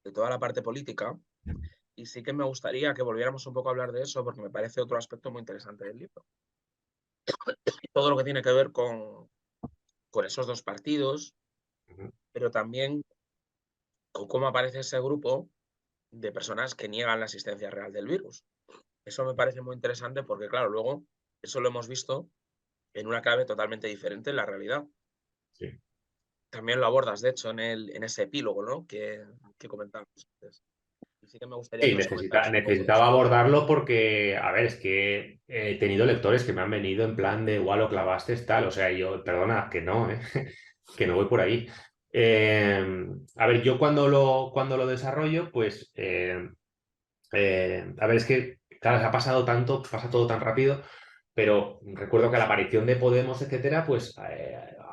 de toda la parte política y sí que me gustaría que volviéramos un poco a hablar de eso porque me parece otro aspecto muy interesante del libro. Todo lo que tiene que ver con esos dos partidos, Ujú. pero también con cómo aparece ese grupo de personas que niegan la existencia real del virus. Eso me parece muy interesante porque, claro, luego eso lo hemos visto en una clave totalmente diferente en la realidad. Sí. También lo abordas, de hecho, en ese epílogo, ¿no? Que comentábamos antes. Y sí que me gustaría Sí, que nos comentaras un poco de eso. necesitaba abordarlo porque, a ver, es que he tenido lectores que me han venido en plan de, igual lo clavaste, tal, o sea, yo, perdona, que no, ¿eh? Que no voy por ahí. A ver, yo cuando lo desarrollo, pues, a ver, es que, claro, se ha pasado tanto, pasa todo tan rápido, pero recuerdo que a la aparición de Podemos, etcétera, pues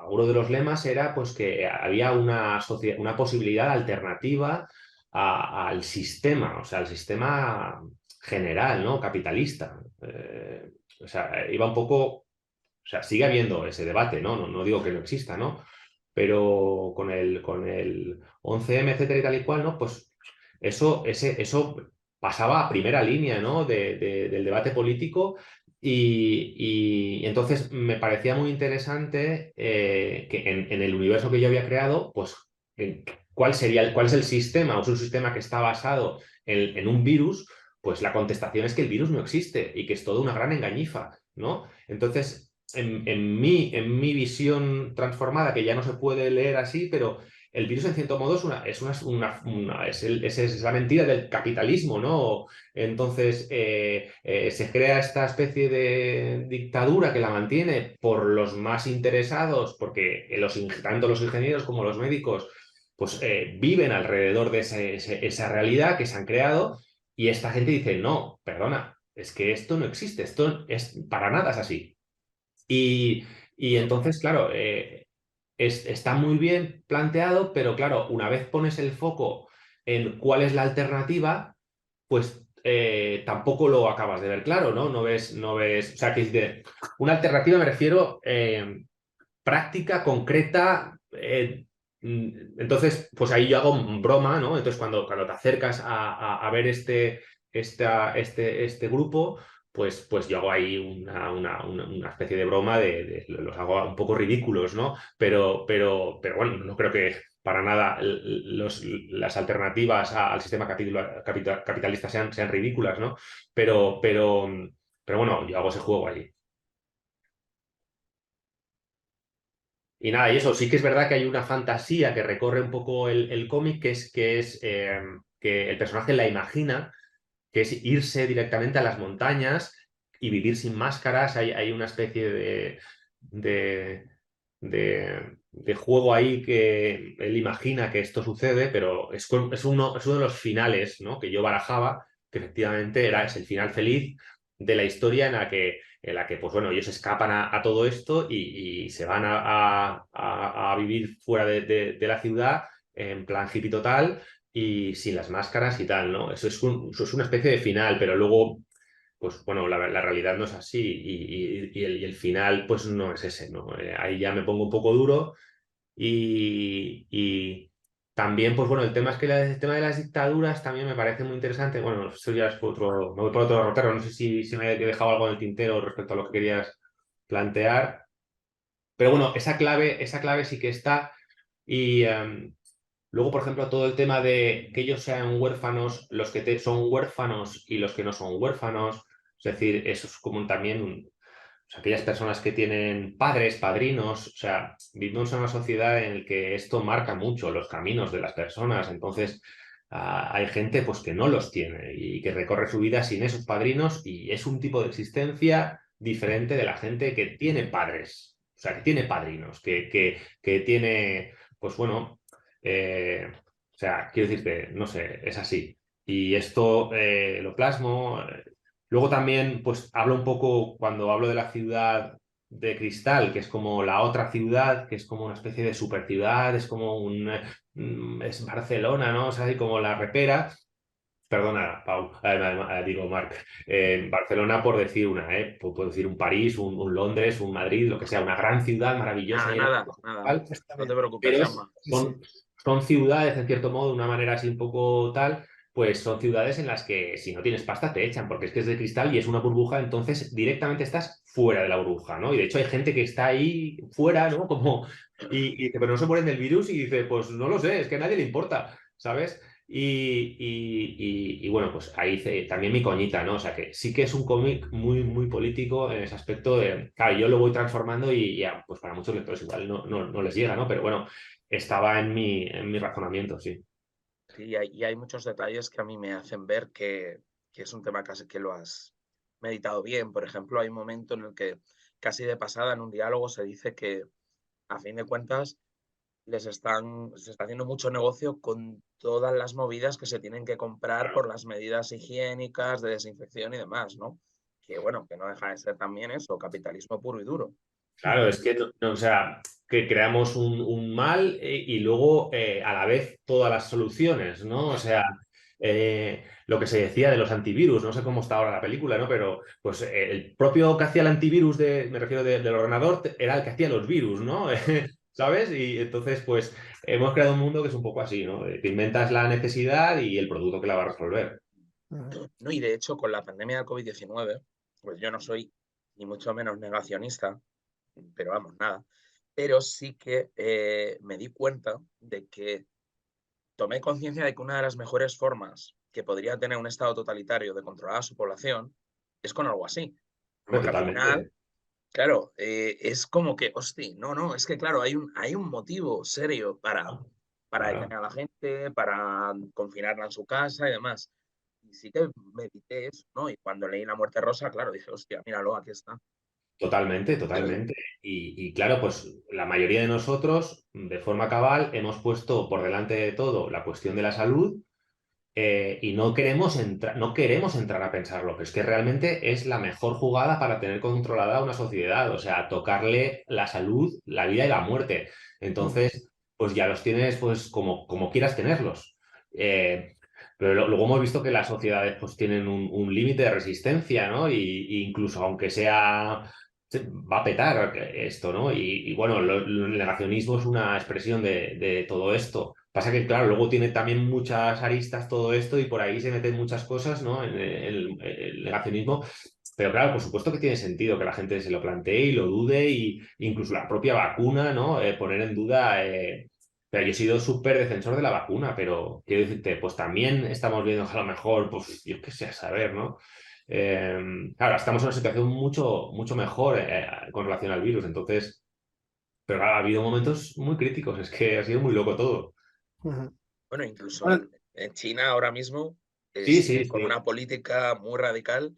uno de los lemas era pues que había una posibilidad alternativa al sistema, o sea, al sistema general, ¿no? Capitalista. O sea, iba un poco, o sea, sigue habiendo ese debate, ¿no? No digo que no exista, ¿no? Pero con el 11M, etcétera y tal y cual, ¿no? Pues eso pasaba a primera línea, ¿no? Del debate político y entonces me parecía muy interesante que en el universo que yo había creado, pues, cuál es el sistema, o es un sistema que está basado en un virus, pues la contestación es que el virus no existe y que es toda una gran engañifa, ¿no? Entonces, en mi visión transformada, que ya no se puede leer así, pero el virus en cierto modo es la mentira del capitalismo, ¿no? Entonces se crea esta especie de dictadura que la mantiene por los más interesados, porque tanto los ingenieros como los médicos pues viven alrededor de esa realidad que se han creado y esta gente dice, no, perdona, es que esto no existe, esto es para nada es así. Y, y entonces, claro, está muy bien planteado, pero claro, una vez pones el foco en cuál es la alternativa, pues tampoco lo acabas de ver claro, ¿no? O sea, una alternativa me refiero práctica, concreta. Entonces, pues ahí yo hago broma, ¿no? Entonces, cuando te acercas a ver este grupo, pues yo hago ahí una especie de broma los hago un poco ridículos, ¿no? Pero bueno, no creo que para nada las alternativas al sistema capitalista sean ridículas, ¿no? Pero bueno, yo hago ese juego ahí. Y nada, y eso sí que es verdad que hay una fantasía que recorre un poco el cómic, que es que el personaje la imagina, que es irse directamente a las montañas y vivir sin máscaras. Hay una especie de, de juego ahí que él imagina que esto sucede, pero es uno de los finales, ¿no?, que yo barajaba, que efectivamente es el final feliz de la historia en la que pues bueno, ellos escapan a todo esto y se van a vivir fuera de la ciudad en plan hippie total y sin las máscaras y tal, ¿no? Eso es una especie de final, pero luego, pues bueno, la realidad no es así y el final pues no es ese, ¿no? Ahí ya me pongo un poco duro y también, pues bueno, el tema es que el tema de las dictaduras también me parece muy interesante. Bueno, eso ya es me voy por otro derrotero, no sé si me he dejado algo en el tintero respecto a lo que querías plantear, pero bueno, esa clave sí que está y... luego, por ejemplo, todo el tema de que ellos sean huérfanos, los que son huérfanos y los que no son huérfanos, es decir, eso es como también o sea, aquellas personas que tienen padres, padrinos, o sea, vivimos en una sociedad en la que esto marca mucho los caminos de las personas, entonces hay gente pues que no los tiene y que recorre su vida sin esos padrinos y es un tipo de existencia diferente de la gente que tiene padres, o sea, que tiene padrinos, que tiene, pues bueno, o sea, quiero decirte, no sé, es así. Y esto lo plasmo. Luego también, pues hablo un poco, cuando hablo de la ciudad de cristal, que es como la otra ciudad, que es como una especie de superciudad, es como es Barcelona, ¿no? O sea, así como la repera. Perdona, Pau, digo, Marc. Barcelona por decir una, ¿eh? Puedo decir un París, un Londres, un Madrid, lo que sea, una gran ciudad maravillosa, Nada, llena de nada, cosas, nada. tal, Está No te bien. preocupes, pero Gemma. Sí, sí. son ciudades, en cierto modo, de una manera así un poco tal, pues son ciudades en las que si no tienes pasta te echan, porque es que es de cristal y es una burbuja, entonces directamente estás fuera de la burbuja, ¿no? Y de hecho hay gente que está ahí fuera, ¿no? Como, y dice, pero no se mueren del virus y dice, pues no lo sé, es que a nadie le importa, ¿sabes? Y bueno, pues ahí hice también mi coñita, ¿no? O sea que sí que es un cómic muy, muy político en ese aspecto de, claro, yo lo voy transformando y ya, pues para muchos lectores igual no les llega, ¿no? Pero bueno, estaba en mi razonamiento, sí. Sí, y hay muchos detalles que a mí me hacen ver que es un tema casi que lo has meditado bien. Por ejemplo, hay un momento en el que casi de pasada en un diálogo se dice que, a fin de cuentas, se está haciendo mucho negocio con todas las movidas que se tienen que comprar por las medidas higiénicas, de desinfección y demás, ¿no? Que bueno, que no deja de ser también eso, capitalismo puro y duro. Claro, es que, o sea, que creamos un mal y luego a la vez todas las soluciones, ¿no? O sea, lo que se decía de los antivirus, no sé cómo está ahora la película, ¿no? Pero pues el propio que hacía el antivirus, me refiero del ordenador, era el que hacía los virus, ¿no? ¿Sabes? Y entonces, pues hemos creado un mundo que es un poco así, ¿no? Te inventas la necesidad y el producto que la va a resolver. Ajá. No, y de hecho, con la pandemia del COVID-19, pues yo no soy ni mucho menos negacionista, pero vamos, nada. Pero sí que me di cuenta de que tomé conciencia de que una de las mejores formas que podría tener un Estado totalitario de controlar a su población es con algo así. Hombre, Porque al final, totalmente. claro, es como que, hostia, no, es que claro, hay un motivo serio para detener Claro. a la gente, para confinarla en su casa y demás. Y sí que medité eso, ¿no? Y cuando leí La muerte rosa, claro, dije, hostia, míralo, aquí está. Totalmente, totalmente. Y claro, pues la mayoría de nosotros, de forma cabal, hemos puesto por delante de todo la cuestión de la salud y no queremos entrar a pensarlo, pero es que realmente es la mejor jugada para tener controlada una sociedad, o sea, tocarle la salud, la vida y la muerte. Entonces, pues ya los tienes pues como quieras tenerlos. Pero luego hemos visto que las sociedades pues tienen un límite de resistencia, ¿no? Y incluso aunque sea va a petar esto, ¿no? Y bueno, el negacionismo es una expresión de todo esto. Pasa que, claro, luego tiene también muchas aristas todo esto y por ahí se meten muchas cosas, ¿no? En el negacionismo. pero claro, por supuesto que tiene sentido que la gente se lo plantee y lo dude, y incluso la propia vacuna, ¿no? Poner en duda. Pero yo he sido súper defensor de la vacuna, pero quiero decirte, pues también estamos viendo que a lo mejor, pues yo qué sé, a saber, ¿no? Claro, estamos en una situación mucho, mucho mejor con relación al virus, entonces, pero claro, ha habido momentos muy críticos, es que ha sido muy loco todo. Ujú. Bueno, incluso Bueno, en China ahora mismo Sí, sí, siguen con sí. una política muy radical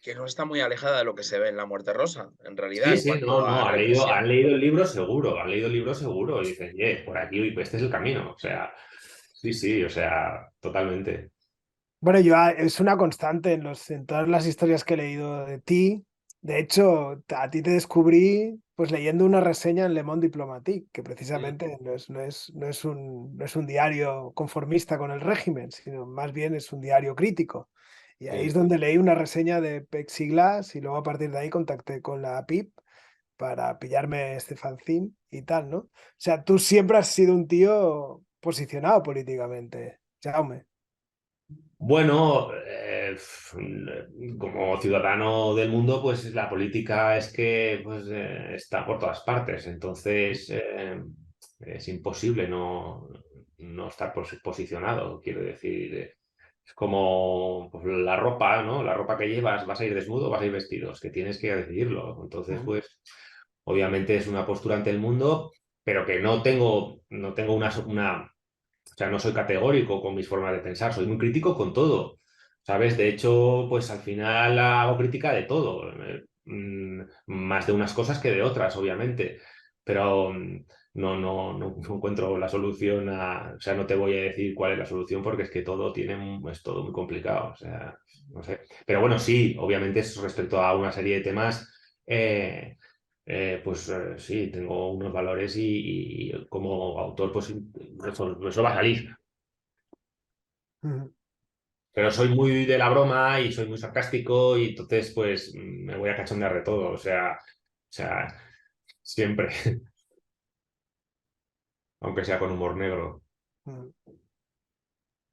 que no está muy alejada de lo que se ve en La Muerte Rosa, en realidad, Sí, en sí, no, cuanto a no, han represión. leído el libro seguro, han leído el libro seguro, y dicen, por aquí, este es el camino, o sea, sí, sí, o sea, totalmente. bueno, es una constante en todas las historias que he leído de ti. De hecho, a ti te descubrí pues leyendo una reseña en Le Monde Diplomatique, que Mm, precisamente no es un diario conformista con el régimen, sino más bien es un diario crítico. Y ahí es sí. donde leí una reseña de Plexiglas y luego a partir de ahí contacté con la PIP para pillarme este fanzine y tal, ¿no? O sea, tú siempre has sido un tío posicionado políticamente, Jaume. Bueno, como ciudadano del mundo, pues la política es que pues, está por todas partes, entonces es imposible no estar posicionado, quiero decir. Es como pues, la ropa, ¿no? La ropa que llevas, ¿vas a ir desnudo o vas a ir vestido? Es que tienes que decidirlo. Entonces, Ujú, pues, obviamente es una postura ante el mundo, pero que no tengo o sea, no soy categórico con mis formas de pensar, soy muy crítico con todo, ¿sabes? De hecho, pues al final hago crítica de todo, más de unas cosas que de otras, obviamente, pero no encuentro la solución o sea, no te voy a decir cuál es la solución porque es que es todo muy complicado, o sea, no sé. Pero bueno, sí, obviamente es respecto a una serie de temas. Pues sí, tengo unos valores y como autor, pues eso va a salir. ujú. Pero soy muy de la broma y soy muy sarcástico y entonces pues me voy a cachondear de todo, o sea, siempre, aunque sea con humor negro. Mm.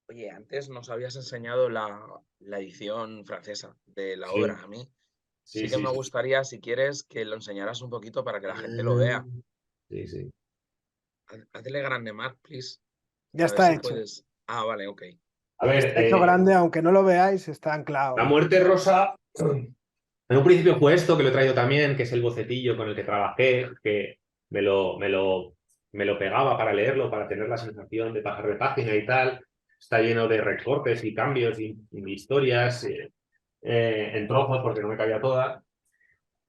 Oye, antes nos habías enseñado la edición francesa de la obra. Sí, A mí sí, sí que sí, me sí. gustaría, si quieres, que lo enseñaras un poquito para que la gente lo Ah, vea. sí, sí. Hazle grande, Mark, please. Ya A ver está si hecho. puedes. Ah, vale, ok. A ver, Está hecho grande, aunque no lo veáis, está La anclado. muerte rosa, en un principio fue esto, que lo he traído también, que es el bocetillo con el que trabajé, que me lo, me lo, me lo pegaba para leerlo, para tener la sensación de pasar de página y tal. Está lleno de recortes y cambios y historias en trozos porque no me cabía toda.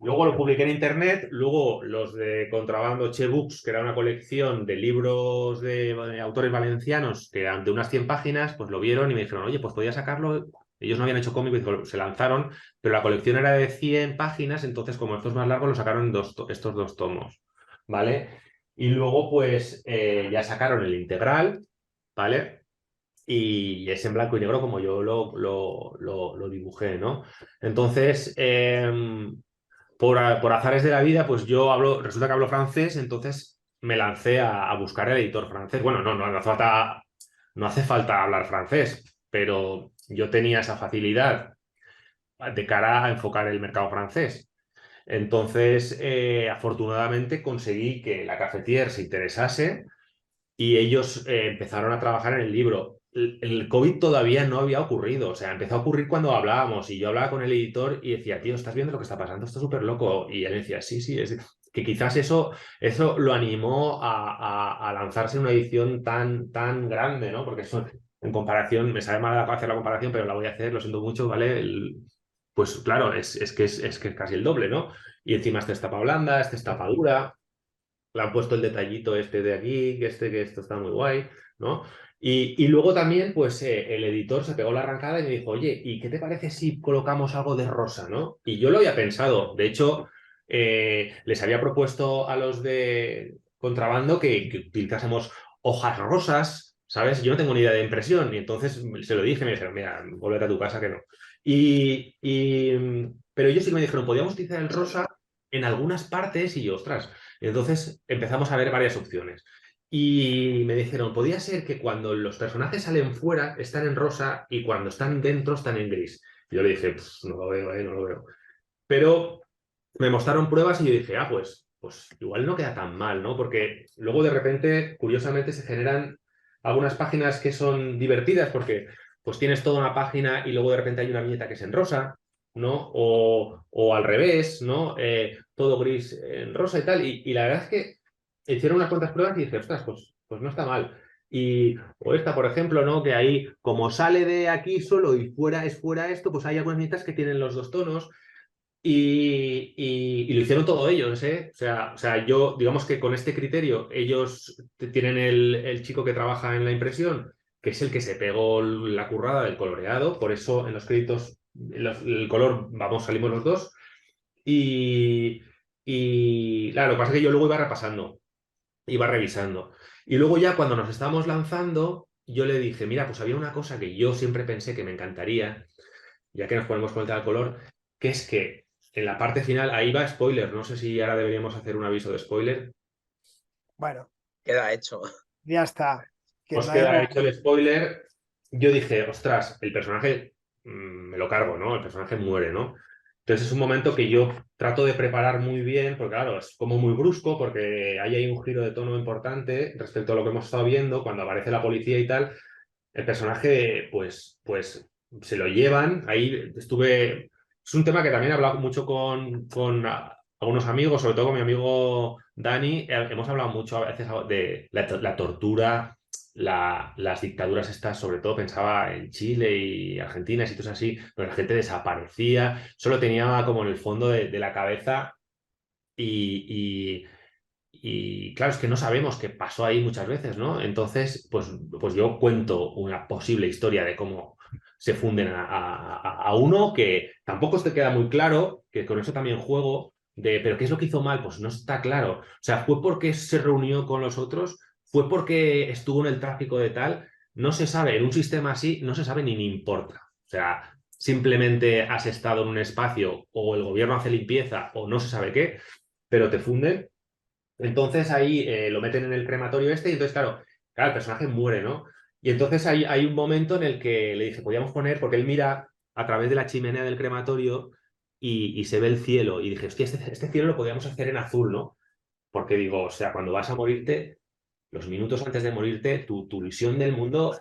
Luego lo publiqué en internet, luego los de Contrabando Che Books, que era una colección de libros de autores valencianos, que eran de unas 100 páginas, pues lo vieron y me dijeron, oye, pues podía sacarlo. Ellos no habían hecho cómic, se lanzaron, pero la colección era de 100 páginas, entonces como esto es más largo, lo sacaron en estos dos tomos, ¿vale? Y luego pues ya sacaron el integral, ¿vale? Y es en blanco y negro como yo lo dibujé, ¿no? Entonces, por azares de la vida, pues resulta que hablo francés, entonces me lancé a buscar el editor francés. Bueno, no hace falta hablar francés, pero yo tenía esa facilidad de cara a enfocar el mercado francés. Entonces, afortunadamente conseguí que la Cafetier se interesase y ellos empezaron a trabajar en el libro. El COVID todavía no había ocurrido, o sea, empezó a ocurrir cuando hablábamos y yo hablaba con el editor y decía, tío, ¿estás viendo lo que está pasando? Está súper loco. Y él decía, sí, sí, es que quizás eso lo animó a lanzarse una edición tan, tan grande, ¿no? Porque eso, en comparación, me sabe mal hacer la comparación, pero la voy a hacer, lo siento mucho, ¿vale? Pues claro, es que es casi el doble, ¿no? Y encima esta es tapa blanda, esta es tapa dura, le han puesto el detallito este de aquí, que esto está muy guay, ¿no? Y luego también, pues el editor se pegó la arrancada y me dijo, oye, ¿y qué te parece si colocamos algo de rosa, ¿no? Y yo lo había pensado, de hecho, les había propuesto a los de contrabando que utilizásemos hojas rosas, ¿sabes? Yo no tengo ni idea de impresión, y entonces se lo dije, me dijeron, mira, vuélvete a tu casa que no. Pero ellos sí que me dijeron, podíamos utilizar el rosa en algunas partes y yo, ostras. Entonces empezamos a ver varias opciones. Y me dijeron, podía ser que cuando los personajes salen fuera están en rosa y cuando están dentro están en gris. Yo le dije, no lo veo, no lo veo. Pero me mostraron pruebas y yo dije, pues igual no queda tan mal, ¿no? Porque luego de repente, curiosamente, se generan algunas páginas que son divertidas porque pues tienes toda una página y luego de repente hay una viñeta que es en rosa, ¿no? O al revés, ¿no? Todo gris en rosa y tal. Y la verdad es que hicieron unas cuantas pruebas y dije, ostras, pues no está mal. O esta, por ejemplo, ¿no? Que ahí, como sale de aquí solo y fuera es fuera esto, pues hay algunas viñetas que tienen los dos tonos. Y lo hicieron todo ellos, ¿eh? O sea, yo, digamos que con este criterio, ellos tienen el chico que trabaja en la impresión, que es el que se pegó la currada del coloreado, por eso en los créditos el color, vamos, salimos los dos. Y, y claro, lo que pasa es que yo luego iba repasando, iba revisando. Y luego ya cuando nos estábamos lanzando, yo le dije, mira, pues había una cosa que yo siempre pensé que me encantaría, ya que nos ponemos con el tema del color, que es que en la parte final, ahí va spoiler, no sé si ahora deberíamos hacer un aviso de spoiler. Bueno, Queda hecho. ya está. Que Os no haya queda hecho nada. el spoiler. Yo dije, ostras, el personaje me lo cargo, ¿no? El personaje muere, ¿no? Entonces es un momento que yo trato de preparar muy bien, porque claro, es como muy brusco, porque ahí hay un giro de tono importante respecto a lo que hemos estado viendo, cuando aparece la policía y tal, el personaje, pues se lo llevan. Ahí estuve. Es un tema que también he hablado mucho con algunos amigos, sobre todo con mi amigo Dani. Hemos hablado mucho a veces de la tortura, las dictaduras estas, sobre todo pensaba en Chile y Argentina y sitios así, donde la gente desaparecía, solo tenía como en el fondo de la cabeza y, y claro, es que no sabemos qué pasó ahí muchas veces, ¿no? Entonces, pues yo cuento una posible historia de cómo se funden a uno que tampoco te queda muy claro, que con eso también juego, pero ¿qué es lo que hizo mal? Pues no está claro. O sea, ¿fue porque se reunió con los otros? ¿Fue porque estuvo en el tráfico de tal? No se sabe. En un sistema así no se sabe ni importa. O sea, simplemente has estado en un espacio o el gobierno hace limpieza o no se sabe qué, pero te funden. Entonces ahí lo meten en el crematorio este y entonces, claro, el personaje muere, ¿no? Y entonces hay un momento en el que le dije, podíamos poner, porque él mira a través de la chimenea del crematorio y se ve el cielo. Y dije, hostia, este cielo lo podíamos hacer en azul, ¿no? Porque digo, o sea, cuando vas a morirte, los minutos antes de morirte, tu visión del mundo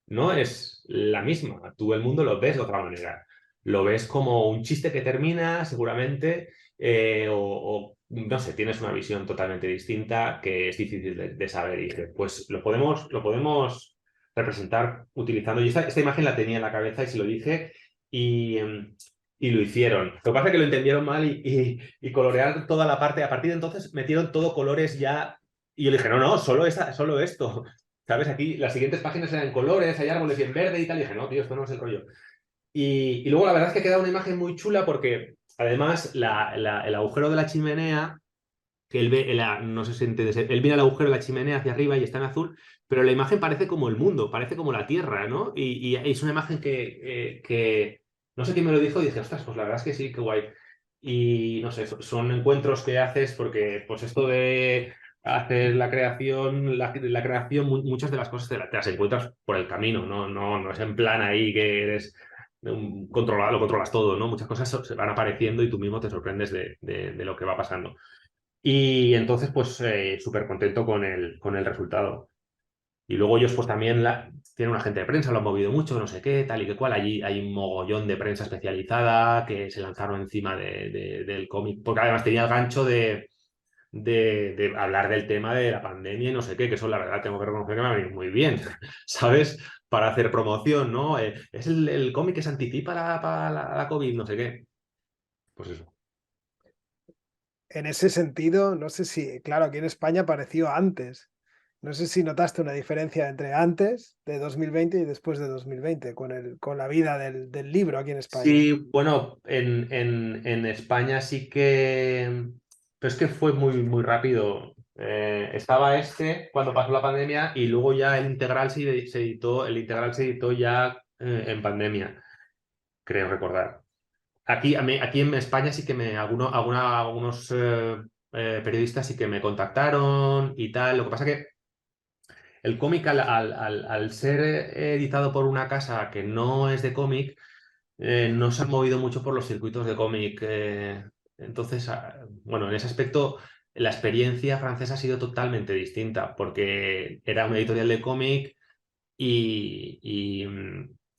no es la misma. Tú el mundo lo ves de otra manera. Lo ves como un chiste que termina, seguramente, o, no sé, tienes una visión totalmente distinta que es difícil de saber. Y dije, pues lo podemos representar utilizando. Y esta imagen la tenía en la cabeza y se lo dije y lo hicieron. Lo que pasa es que lo entendieron mal y colorearon toda la parte. A partir de entonces metieron todo colores ya. Y yo le dije, no, solo esto. ¿Sabes? Aquí las siguientes páginas eran en colores, hay árboles y en verde y tal. Y dije, no, tío, esto no es el rollo. Y luego la verdad es que queda una imagen muy chula porque además el agujero de la chimenea, que él ve, no sé si entiendes, él mira el agujero de la chimenea hacia arriba y está en azul, pero la imagen parece como el mundo, parece como la Tierra, ¿no? Y es una imagen que no sé quién me lo dijo y dije, ostras, pues la verdad es que sí, qué guay. Y no sé, son encuentros que haces porque pues esto de hacer la creación, muchas de las cosas te las encuentras por el camino, no es en plan ahí que eres controlado, lo controlas todo, ¿no? Muchas cosas se van apareciendo y tú mismo te sorprendes de lo que va pasando. Y entonces, pues, súper contento con el resultado. Y luego ellos, pues, también tienen un agente de prensa, lo han movido mucho, no sé qué, tal y que cual. Allí hay un mogollón de prensa especializada que se lanzaron encima del cómic, porque además tenía el gancho de hablar del tema de la pandemia y no sé qué, que eso la verdad tengo que reconocer que me ha venido muy bien, ¿sabes? Para hacer promoción, ¿no? Es el cómic que se anticipa para la COVID, no sé qué. Pues eso. En ese sentido, no sé si, claro, aquí en España apareció antes. No sé si notaste una diferencia entre antes de 2020 y después de 2020 con la vida del libro aquí en España. Sí, bueno, en España sí que, pero es que fue muy rápido. Estaba cuando pasó la pandemia y luego ya el integral se editó ya en pandemia, creo recordar. Aquí en España sí que algunos periodistas sí que me contactaron y tal. Lo que pasa que el cómic al ser editado por una casa que no es de cómic, no se han movido mucho por los circuitos de cómic. Entonces, bueno, en ese aspecto la experiencia francesa ha sido totalmente distinta, porque era una editorial de cómic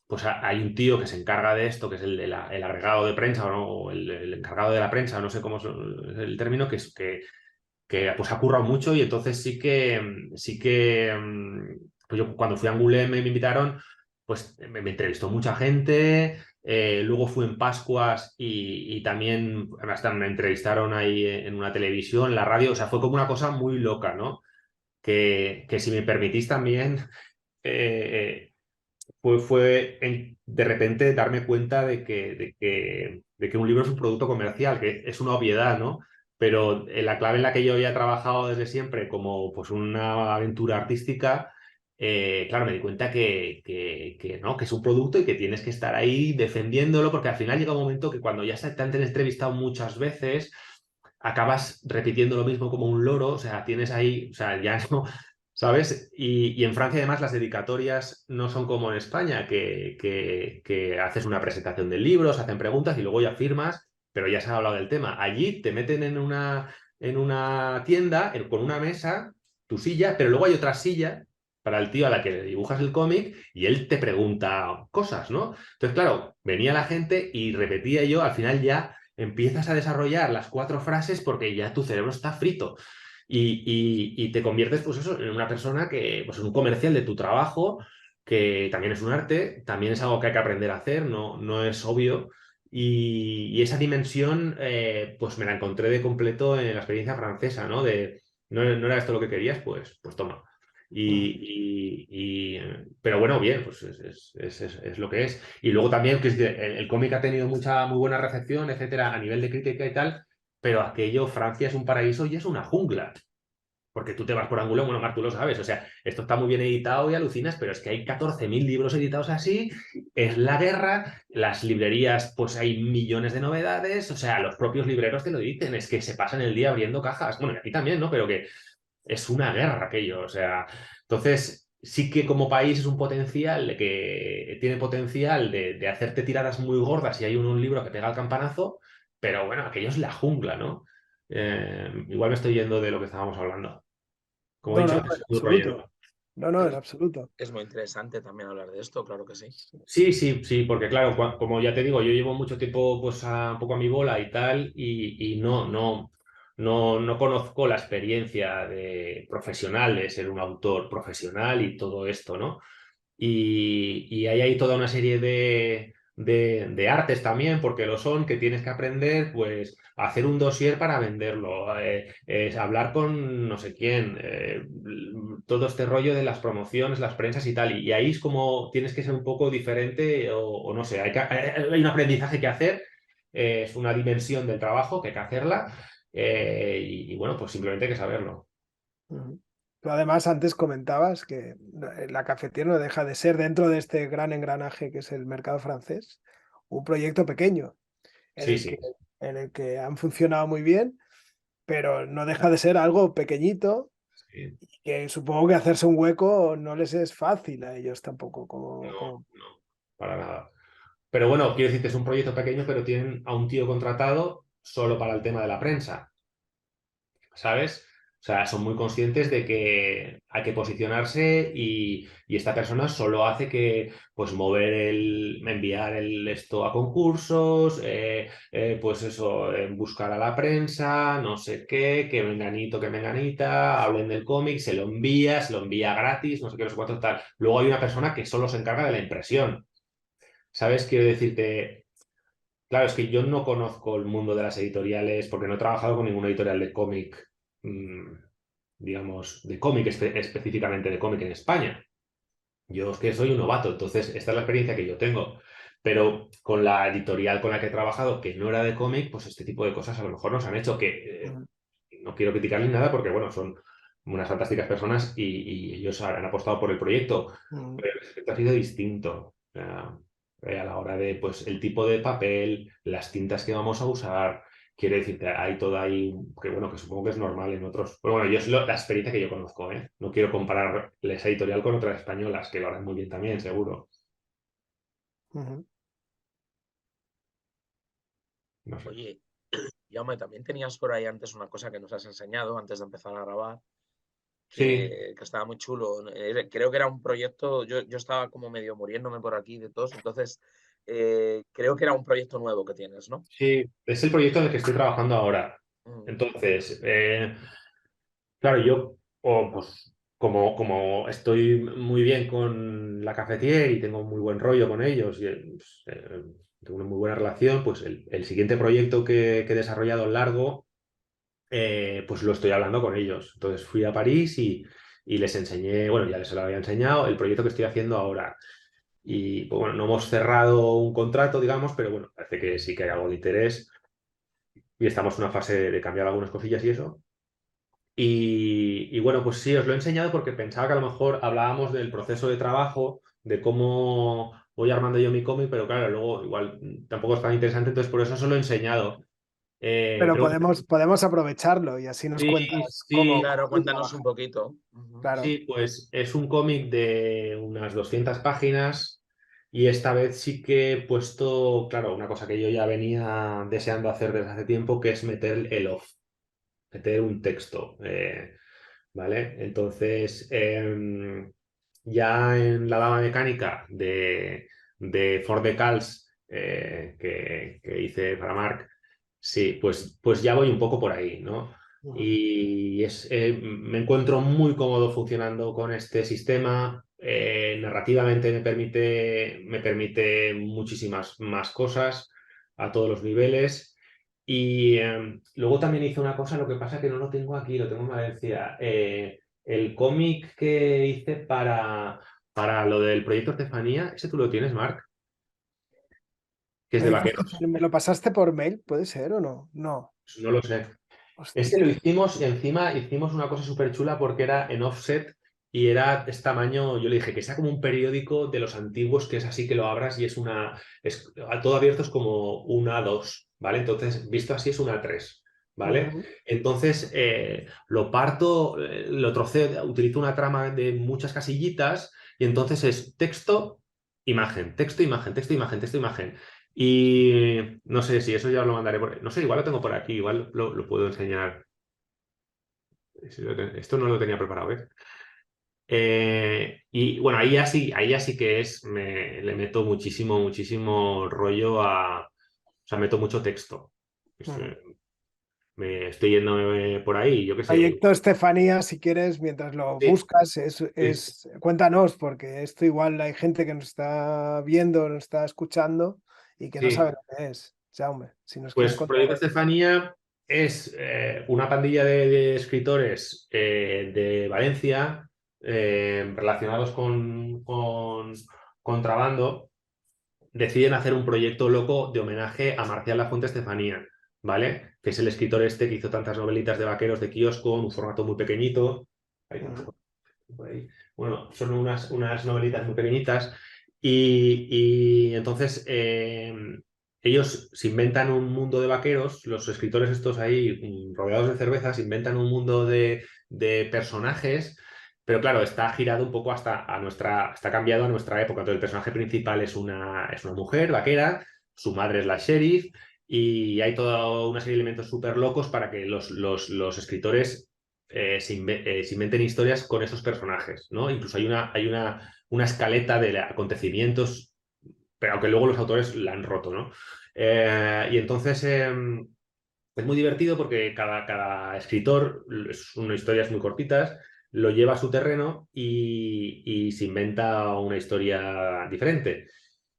pues hay un tío que se encarga de esto, que es el agregado de prensa, ¿no? O el encargado de la prensa, no sé cómo es el término, que pues ha currado mucho y entonces pues yo cuando fui a Angoulême me invitaron, pues me entrevistó mucha gente, luego fui en Pascuas y también hasta me entrevistaron ahí en una televisión, en la radio, o sea, fue como una cosa muy loca, ¿no? Que si me permitís también, eh, de repente darme cuenta de que un libro es un producto comercial, que es una obviedad, ¿no? Pero la clave en la que yo había trabajado desde siempre como pues una aventura artística, claro, me di cuenta no, que es un producto y que tienes que estar ahí defendiéndolo, porque al final llega un momento que cuando ya te han entrevistado muchas veces, acabas repitiendo lo mismo como un loro, o sea, tienes ahí, o sea, ya no, ¿sabes? Y en Francia además las dedicatorias no son como en España, que haces una presentación del libro, se hacen preguntas y luego ya firmas, pero ya se ha hablado del tema. Allí te meten en una tienda con una mesa, tu silla, pero luego hay otra silla para el tío a la que le dibujas el cómic y él te pregunta cosas, ¿no? Entonces, claro, venía la gente y repetía yo, al final ya empiezas a desarrollar las 4 frases porque ya tu cerebro está frito. Y te conviertes, pues eso, en una persona pues en un comercial de tu trabajo, que también es un arte, también es algo que hay que aprender a hacer, no es obvio. Y esa dimensión, pues me la encontré de completo en la experiencia francesa, ¿no? No era esto lo que querías, pues toma. Pero bueno, bien, pues es lo que es. Y luego también que el cómic ha tenido muy buena recepción, etcétera, a nivel de crítica y tal, pero aquello, Francia es un paraíso y es una jungla. Porque tú te vas por Angoulême, bueno, Mar, tú lo sabes, o sea, esto está muy bien editado y alucinas, pero es que hay 14.000 libros editados así, es la guerra, las librerías, pues hay millones de novedades, o sea, los propios libreros te lo dicen, es que se pasan el día abriendo cajas, bueno, y aquí también, ¿no? Pero que es una guerra aquello, o sea, entonces sí que como país es un potencial que tiene potencial de hacerte tiradas muy gordas si hay un libro que pega el campanazo, pero bueno, aquello es la jungla, ¿no? Igual me estoy yendo de lo que estábamos hablando. Como he No, no, dicho, en antes, muy absoluto. rollero. No, no, en Es, absoluto. es muy interesante también hablar de esto, claro que sí. Sí, sí, sí, porque claro, como ya te digo, yo llevo mucho tiempo pues un poco a mi bola y tal, y no conozco la experiencia profesional de ser un autor profesional y todo esto, ¿no? Y hay ahí toda una serie de artes también, porque lo son, que tienes que aprender, pues, a hacer un dossier para venderlo, hablar con no sé quién, todo este rollo de las promociones, las prensas y tal. Y ahí es como tienes que ser un poco diferente o no sé, hay un aprendizaje que hacer, es una dimensión del trabajo que hay que hacerla, y bueno, pues simplemente hay que saberlo. Ujú. Tú además antes comentabas que la cafetera no deja de ser, dentro de este gran engranaje que es el mercado francés, un proyecto pequeño en Sí, el que, sí. en el que han funcionado muy bien, pero no deja de ser algo pequeñito, Sí. que supongo que hacerse un hueco no les es fácil a ellos tampoco. No, no, para nada. Pero bueno, quiero decir que es un proyecto pequeño, pero tienen a un tío contratado solo para el tema de la prensa, ¿sabes? O sea, son muy conscientes de que hay que posicionarse y esta persona solo hace que, pues, enviar esto a concursos, pues eso, buscar a la prensa, no sé qué, que menganito, que menganita, hablen del cómic, se lo envía gratis, no sé qué, no sé cuánto, tal. Luego hay una persona que solo se encarga de la impresión, ¿sabes? Quiero decirte. Claro, es que yo no conozco el mundo de las editoriales porque no he trabajado con ninguna editorial de cómic, mm, digamos, de cómic específicamente de cómic en España. Yo es que soy un novato, entonces esta es la experiencia que yo tengo. Pero con la editorial con la que he trabajado, que no era de cómic, pues este tipo de cosas a lo mejor nos han hecho que Ujú, no quiero criticarles nada porque, bueno, son unas fantásticas personas y ellos han apostado por el proyecto, ujú, pero el efecto ha sido distinto. O sea, a la hora de, pues, el tipo de papel, las tintas que vamos a usar, quiere decir que hay todo ahí, que bueno, que supongo que es normal en otros. Pero bueno, yo es la experiencia que yo conozco, ¿eh? No quiero comparar esa editorial con otras españolas, que lo harán muy bien también, seguro. ujú. no sé. Oye, Jaume, también tenías por ahí antes una cosa que nos has enseñado antes de empezar a grabar, Sí, que estaba muy chulo. Creo que era un proyecto, yo estaba como medio muriéndome por aquí de tos, entonces creo que era un proyecto nuevo que tienes, ¿no? sí, es el proyecto en el que estoy trabajando ahora. Mm, Entonces, claro, yo, pues, como estoy muy bien con la cafetier y tengo muy buen rollo con ellos y pues, tengo una muy buena relación, pues el siguiente proyecto que he desarrollado largo, pues lo estoy hablando con ellos. Entonces fui a París y les enseñé, bueno, ya les lo había enseñado, el proyecto que estoy haciendo ahora. Y pues, bueno, no hemos cerrado un contrato, digamos, pero bueno, parece que sí que hay algo de interés y estamos en una fase de cambiar algunas cosillas y eso. Y bueno, pues sí, os lo he enseñado porque pensaba que a lo mejor hablábamos del proceso de trabajo, de cómo voy armando yo mi cómic, pero claro, luego igual tampoco es tan interesante, entonces por eso os lo he enseñado. Pero Pero podemos aprovecharlo y así nos sí, cuentas sí, claro, cómo cuéntanos un trabajas. poquito. Ujú. Claro. sí, pues es un cómic de unas 200 páginas y esta vez sí que he puesto, claro, una cosa que yo ya venía deseando hacer desde hace tiempo, que es meter el off, meter un texto. ¿Vale? Entonces, ya en la dama mecánica de Ford de Cals que hice para Marc, sí, pues ya voy un poco por ahí, ¿no? Ujú. Y me encuentro muy cómodo funcionando con este sistema. Narrativamente me permite muchísimas más cosas a todos los niveles. Y luego también hice una cosa, lo que pasa que no lo tengo aquí, lo tengo en Valencia. El cómic que hice para lo del proyecto Estefanía, ese tú lo tienes, Marc, que es de vaqueros. ¿Me lo pasaste por mail? ¿Puede ser o no? No. Pues no lo sé. Este Hostia. lo hicimos y encima hicimos una cosa súper chula porque era en offset y era es tamaño, yo le dije que sea como un periódico de los antiguos, que es así que lo abras y todo abierto es como una A2, ¿vale? Entonces, visto así es una A3, ¿vale? Ujú. Entonces, lo parto, lo troceo, utilizo una trama de muchas casillitas y entonces es texto, imagen, texto, imagen, texto, imagen, texto, imagen. Y no sé si eso ya os lo mandaré no sé, igual lo tengo por aquí, igual lo puedo enseñar. Esto no lo tenía preparado, ¿eh? Y bueno, ahí ya sí que le meto muchísimo, muchísimo rollo o sea, meto mucho texto. Es, Ujú. me estoy yendo por ahí, yo qué sé. Proyecto Estefanía, si quieres, mientras lo Sí, buscas, sí, cuéntanos, porque esto igual hay gente que nos está viendo, nos está escuchando y que no sabe sí. lo que es. Jaume, si nos quieres Pues contar. Proyecto Estefanía es una pandilla de escritores de Valencia relacionados con contrabando. Deciden hacer un proyecto loco de homenaje a Marcial Lafuente Estefanía, ¿vale? Que es el escritor este que hizo tantas novelitas de vaqueros de kiosco, en un formato muy pequeñito. Ahí tenemos Ujú. por ahí. Bueno, son unas novelitas muy pequeñitas y entonces ellos se inventan un mundo de vaqueros, los escritores estos ahí rodeados de cerveza, se inventan un mundo de personajes, pero claro, está girado un poco está cambiado a nuestra época. Entonces el personaje principal es una mujer vaquera, su madre es la sheriff y hay toda una serie de elementos súper locos para que los escritores se inventen historias con esos personajes, ¿no? Incluso hay una escaleta de acontecimientos, pero aunque luego los autores la han roto, ¿no? Y entonces es muy divertido porque cada escritor, son historias muy cortitas, lo lleva a su terreno y se inventa una historia diferente.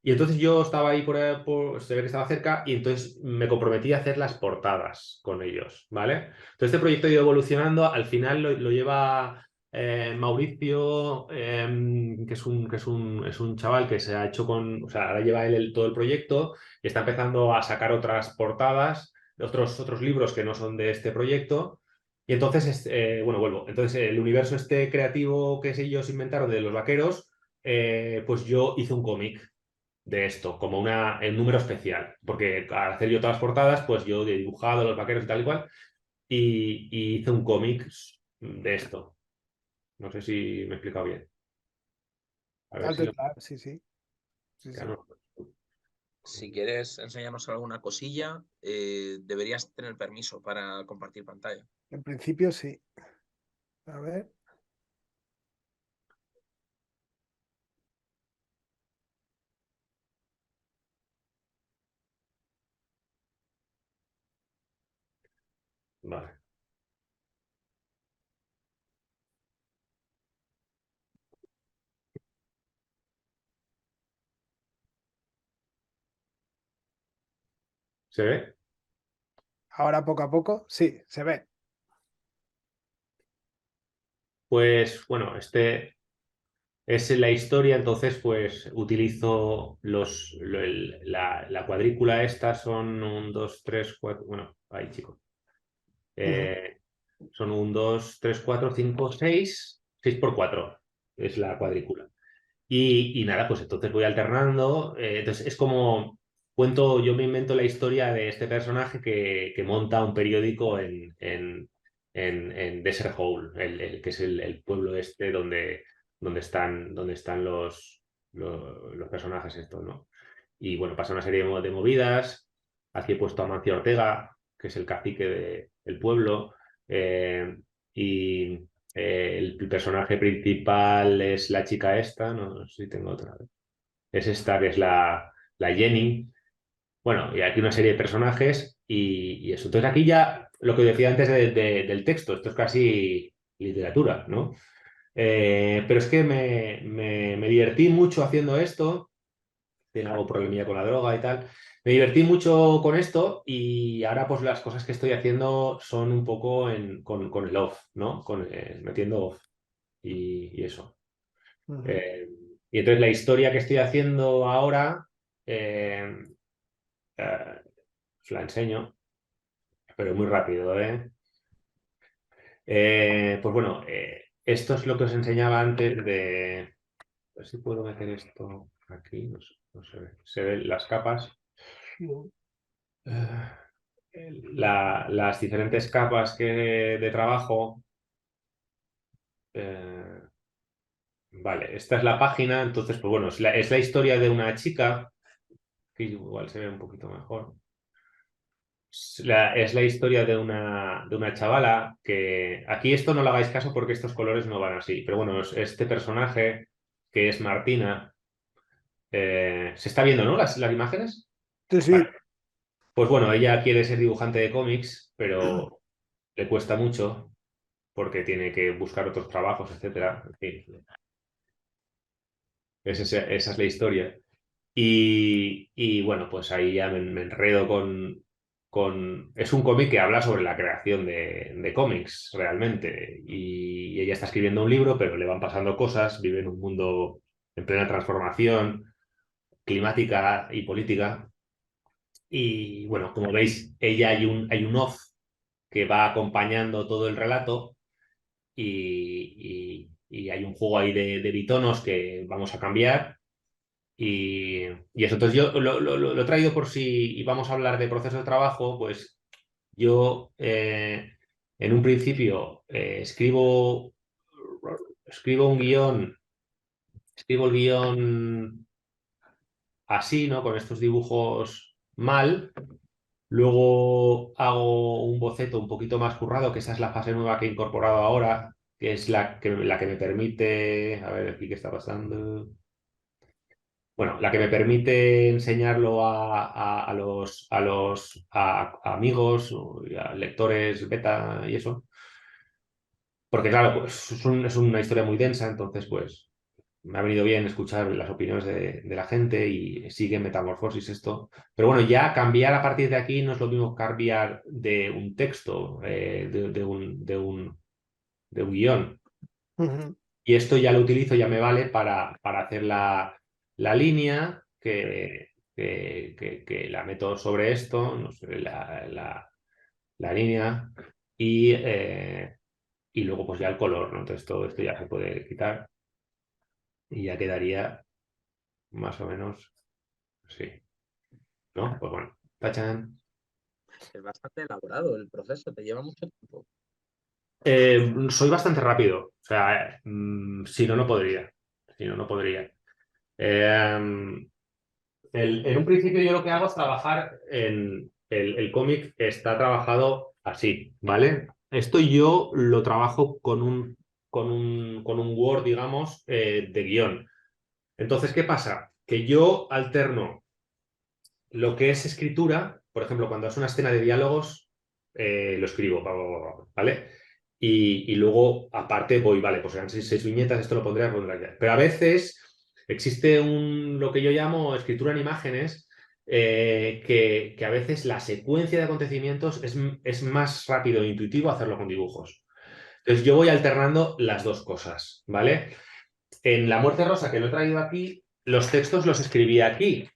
Y entonces yo estaba ahí se ve que estaba cerca y entonces me comprometí a hacer las portadas con ellos, ¿vale? Entonces este proyecto ha ido evolucionando, al final lo lleva Mauricio, que es un chaval que se ha hecho o sea, ahora lleva él todo el proyecto y está empezando a sacar otras portadas de otros libros que no son de este proyecto. Y entonces, bueno, vuelvo. Entonces, el universo este creativo que ellos inventaron de los vaqueros, pues yo hice un cómic de esto, como el número especial, porque al hacer yo todas las portadas, pues yo he dibujado los vaqueros y tal y cual, y hice un cómic de esto. No sé si me he explicado bien. A ver si Alto y lo... claro, sí, sí. Sí, sí. claro, si quieres enseñarnos alguna cosilla, deberías tener permiso para compartir pantalla. En principio sí. A ver. Vale. ¿Se ve? Ahora poco a poco, sí, se ve. Pues bueno, es la historia, entonces pues utilizo la cuadrícula esta, son un 2 3 4 bueno, ahí chicos. Son un 2 3 4 5 6 por 4 es la cuadrícula. Y nada, pues entonces voy alternando. Entonces es como cuento, yo me invento la historia de este personaje que monta un periódico en Desert Hole, que es el pueblo este donde están los personajes estos, ¿no? Y bueno, pasa una serie de movidas. Aquí he puesto a Mancio Ortega, que es el cacique del pueblo. Y el personaje principal es la chica esta, no sé si tengo otra. Es esta que es la Jenny. Bueno, y aquí una serie de personajes y eso. Entonces aquí ya lo que decía antes del texto, esto es casi literatura, ¿no? Pero es que me divertí mucho haciendo esto, tiene algo problemilla con la droga y tal. Me divertí mucho con esto y ahora pues las cosas que estoy haciendo son un poco con el off, ¿no? Metiendo off y eso. Eh, y entonces la historia que estoy haciendo ahora, eh, os la enseño, pero muy rápido, ¿eh? Pues bueno, esto es lo que os enseñaba antes de... A ver si puedo meter esto aquí, no se ve. Se ven las capas. Las diferentes capas de trabajo. eh, vale, esta es la página, entonces, pues bueno, es la historia de una chica, que igual se ve un poquito mejor. Es la historia de una chavala que aquí esto no le hagáis caso porque estos colores no van así, pero bueno, este personaje que es Martina, se está viendo, ¿no? Las imágenes. Sí, sí. Vale. Pues bueno, ella quiere ser dibujante de cómics, pero le cuesta mucho porque tiene que buscar otros trabajos, etcétera. En fin, esa es la historia. Y bueno, pues ahí ya me enredo con... Es un cómic que habla sobre la creación de cómics, realmente. Y ella está escribiendo un libro, pero le van pasando cosas, vive en un mundo en plena transformación climática y política. Y bueno, como veis, ella hay un off que va acompañando todo el relato y hay un juego ahí de bitonos que vamos a cambiar. Y eso, entonces yo lo he traído por si vamos a hablar de proceso de trabajo, pues yo en un principio escribo un guión, escribo el guión así, ¿no? Con estos dibujos mal. Luego hago un boceto un poquito más currado, que esa es la fase nueva que he incorporado ahora, que es la que me permite, a ver aquí qué está pasando. Bueno, la que me permite enseñarlo a amigos y a lectores beta y eso. Porque claro, pues es una historia muy densa, entonces pues me ha venido bien escuchar las opiniones de la gente y sigue en metamorfosis esto. Pero bueno, ya cambiar a partir de aquí no es lo mismo cambiar de un texto, de un guión. Y esto ya lo utilizo, ya me vale para hacer la línea que la meto sobre esto, no sé, la línea, y luego pues ya el color, ¿no? Entonces todo esto ya se puede quitar y ya quedaría más o menos así, ¿no? Pues bueno, tachan. Es bastante elaborado el proceso, te lleva mucho tiempo. Soy bastante rápido, o sea, si no, no podría. Si no, no podría. En un principio yo lo que hago es trabajar en... El cómic está trabajado así, ¿vale? Esto yo lo trabajo con un Word, digamos, de guión. Entonces, ¿qué pasa? Que yo alterno lo que es escritura, por ejemplo, cuando es una escena de diálogos, lo escribo, ¿vale? Y luego, aparte, voy, vale, pues eran seis viñetas, esto lo pondré aquí. Pero a veces existe lo que yo llamo escritura en imágenes, que a veces la secuencia de acontecimientos es más rápido e intuitivo hacerlo con dibujos. Entonces, yo voy alternando las dos cosas, ¿vale? En La Muerte Rosa, que lo he traído aquí, los textos los escribí aquí.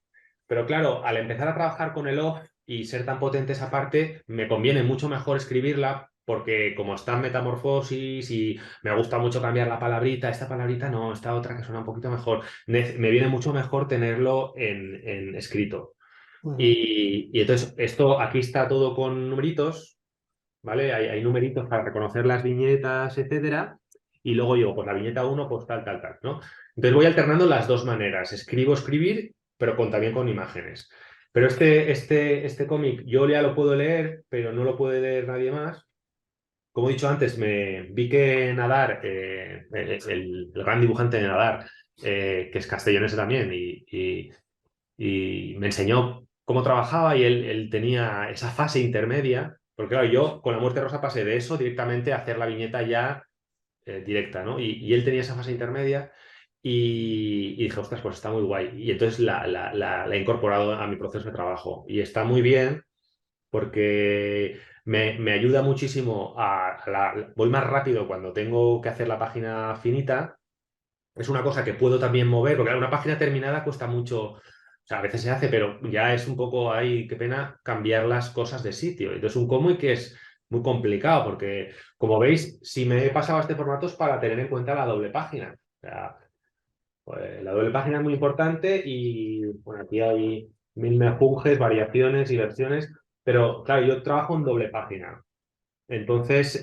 Pero claro, al empezar a trabajar con el off y ser tan potente esa parte, me conviene mucho mejor escribirla porque como está en metamorfosis y me gusta mucho cambiar la palabrita, esta palabrita no, esta otra que suena un poquito mejor, me viene mucho mejor tenerlo en escrito. Ujú. Y entonces esto aquí está todo con numeritos, ¿vale? Hay numeritos para reconocer las viñetas, etcétera. Y luego digo, pues la viñeta uno pues tal, tal, tal, ¿no? Entonces voy alternando las dos maneras. Escribir, pero también con imágenes. Pero este cómic yo ya lo puedo leer, pero no lo puede leer nadie más. Como he dicho antes, me vi que Nadar, el gran dibujante de Nadar, que es castellonense también, y me enseñó cómo trabajaba y él tenía esa fase intermedia, porque claro, yo con La Muerte Rosa pasé de eso directamente a hacer la viñeta ya directa, ¿no? Y él tenía esa fase intermedia y dije, ostras, pues está muy guay. Y entonces la he incorporado a mi proceso de trabajo y está muy bien porque me ayuda muchísimo voy más rápido cuando tengo que hacer la página finita. Es una cosa que puedo también mover, porque una página terminada cuesta mucho, o sea, a veces se hace, pero ya es un poco ahí, qué pena, cambiar las cosas de sitio. Entonces, un cómic que es muy complicado, porque, como veis, si me he pasado a este formato es para tener en cuenta la doble página. O sea, pues, la doble página es muy importante y, bueno, aquí hay mil mejunjes, variaciones y versiones, pero, claro, yo trabajo en doble página. Entonces,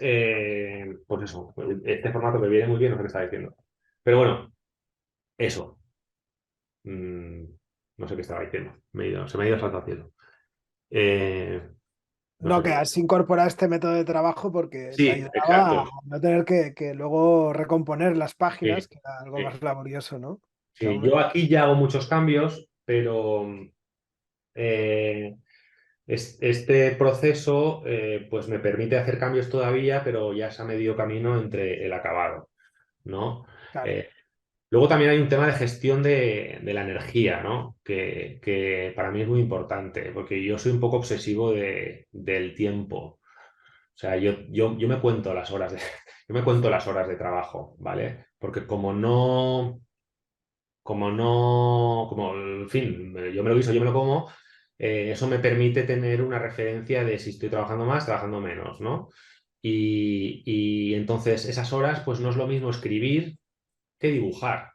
pues eso, este formato me viene muy bien lo que me está diciendo. Pero bueno, eso. Mm, no sé qué estaba diciendo. Se me ha ido el salto al cielo. Eh, no No, sé. que has incorporado este método de trabajo porque te Sí, ayudaba exacto. a no tener que luego recomponer las páginas, Sí, que era algo sí. más laborioso, ¿no? Está Sí, muy yo aquí ya hago muchos cambios, pero eh, este proceso pues me permite hacer cambios todavía, pero ya es a medio camino entre el acabado, ¿no? claro. Eh, Luego también hay un tema de gestión de la energía, ¿no? Que para mí es muy importante, porque yo soy un poco obsesivo del tiempo. O sea, yo me cuento las horas yo me cuento las horas de trabajo, ¿vale? Porque en fin, yo me lo guiso, yo me lo como, eso me permite tener una referencia de si estoy trabajando más, trabajando menos, ¿no? Y entonces esas horas, pues no es lo mismo escribir que dibujar.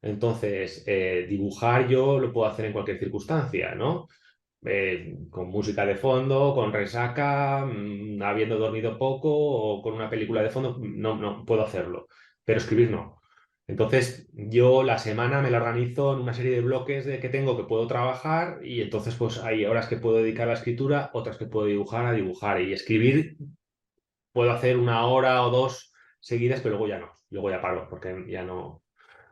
Entonces, dibujar yo lo puedo hacer en cualquier circunstancia, ¿no? Con música de fondo, con resaca, habiendo dormido poco o con una película de fondo, no puedo hacerlo, pero escribir no. Entonces, yo la semana me la organizo en una serie de bloques que tengo que puedo trabajar y entonces pues hay horas que puedo dedicar a la escritura, otras que puedo dibujar a dibujar y escribir puedo hacer una hora o dos seguidas, pero luego ya paro porque ya no.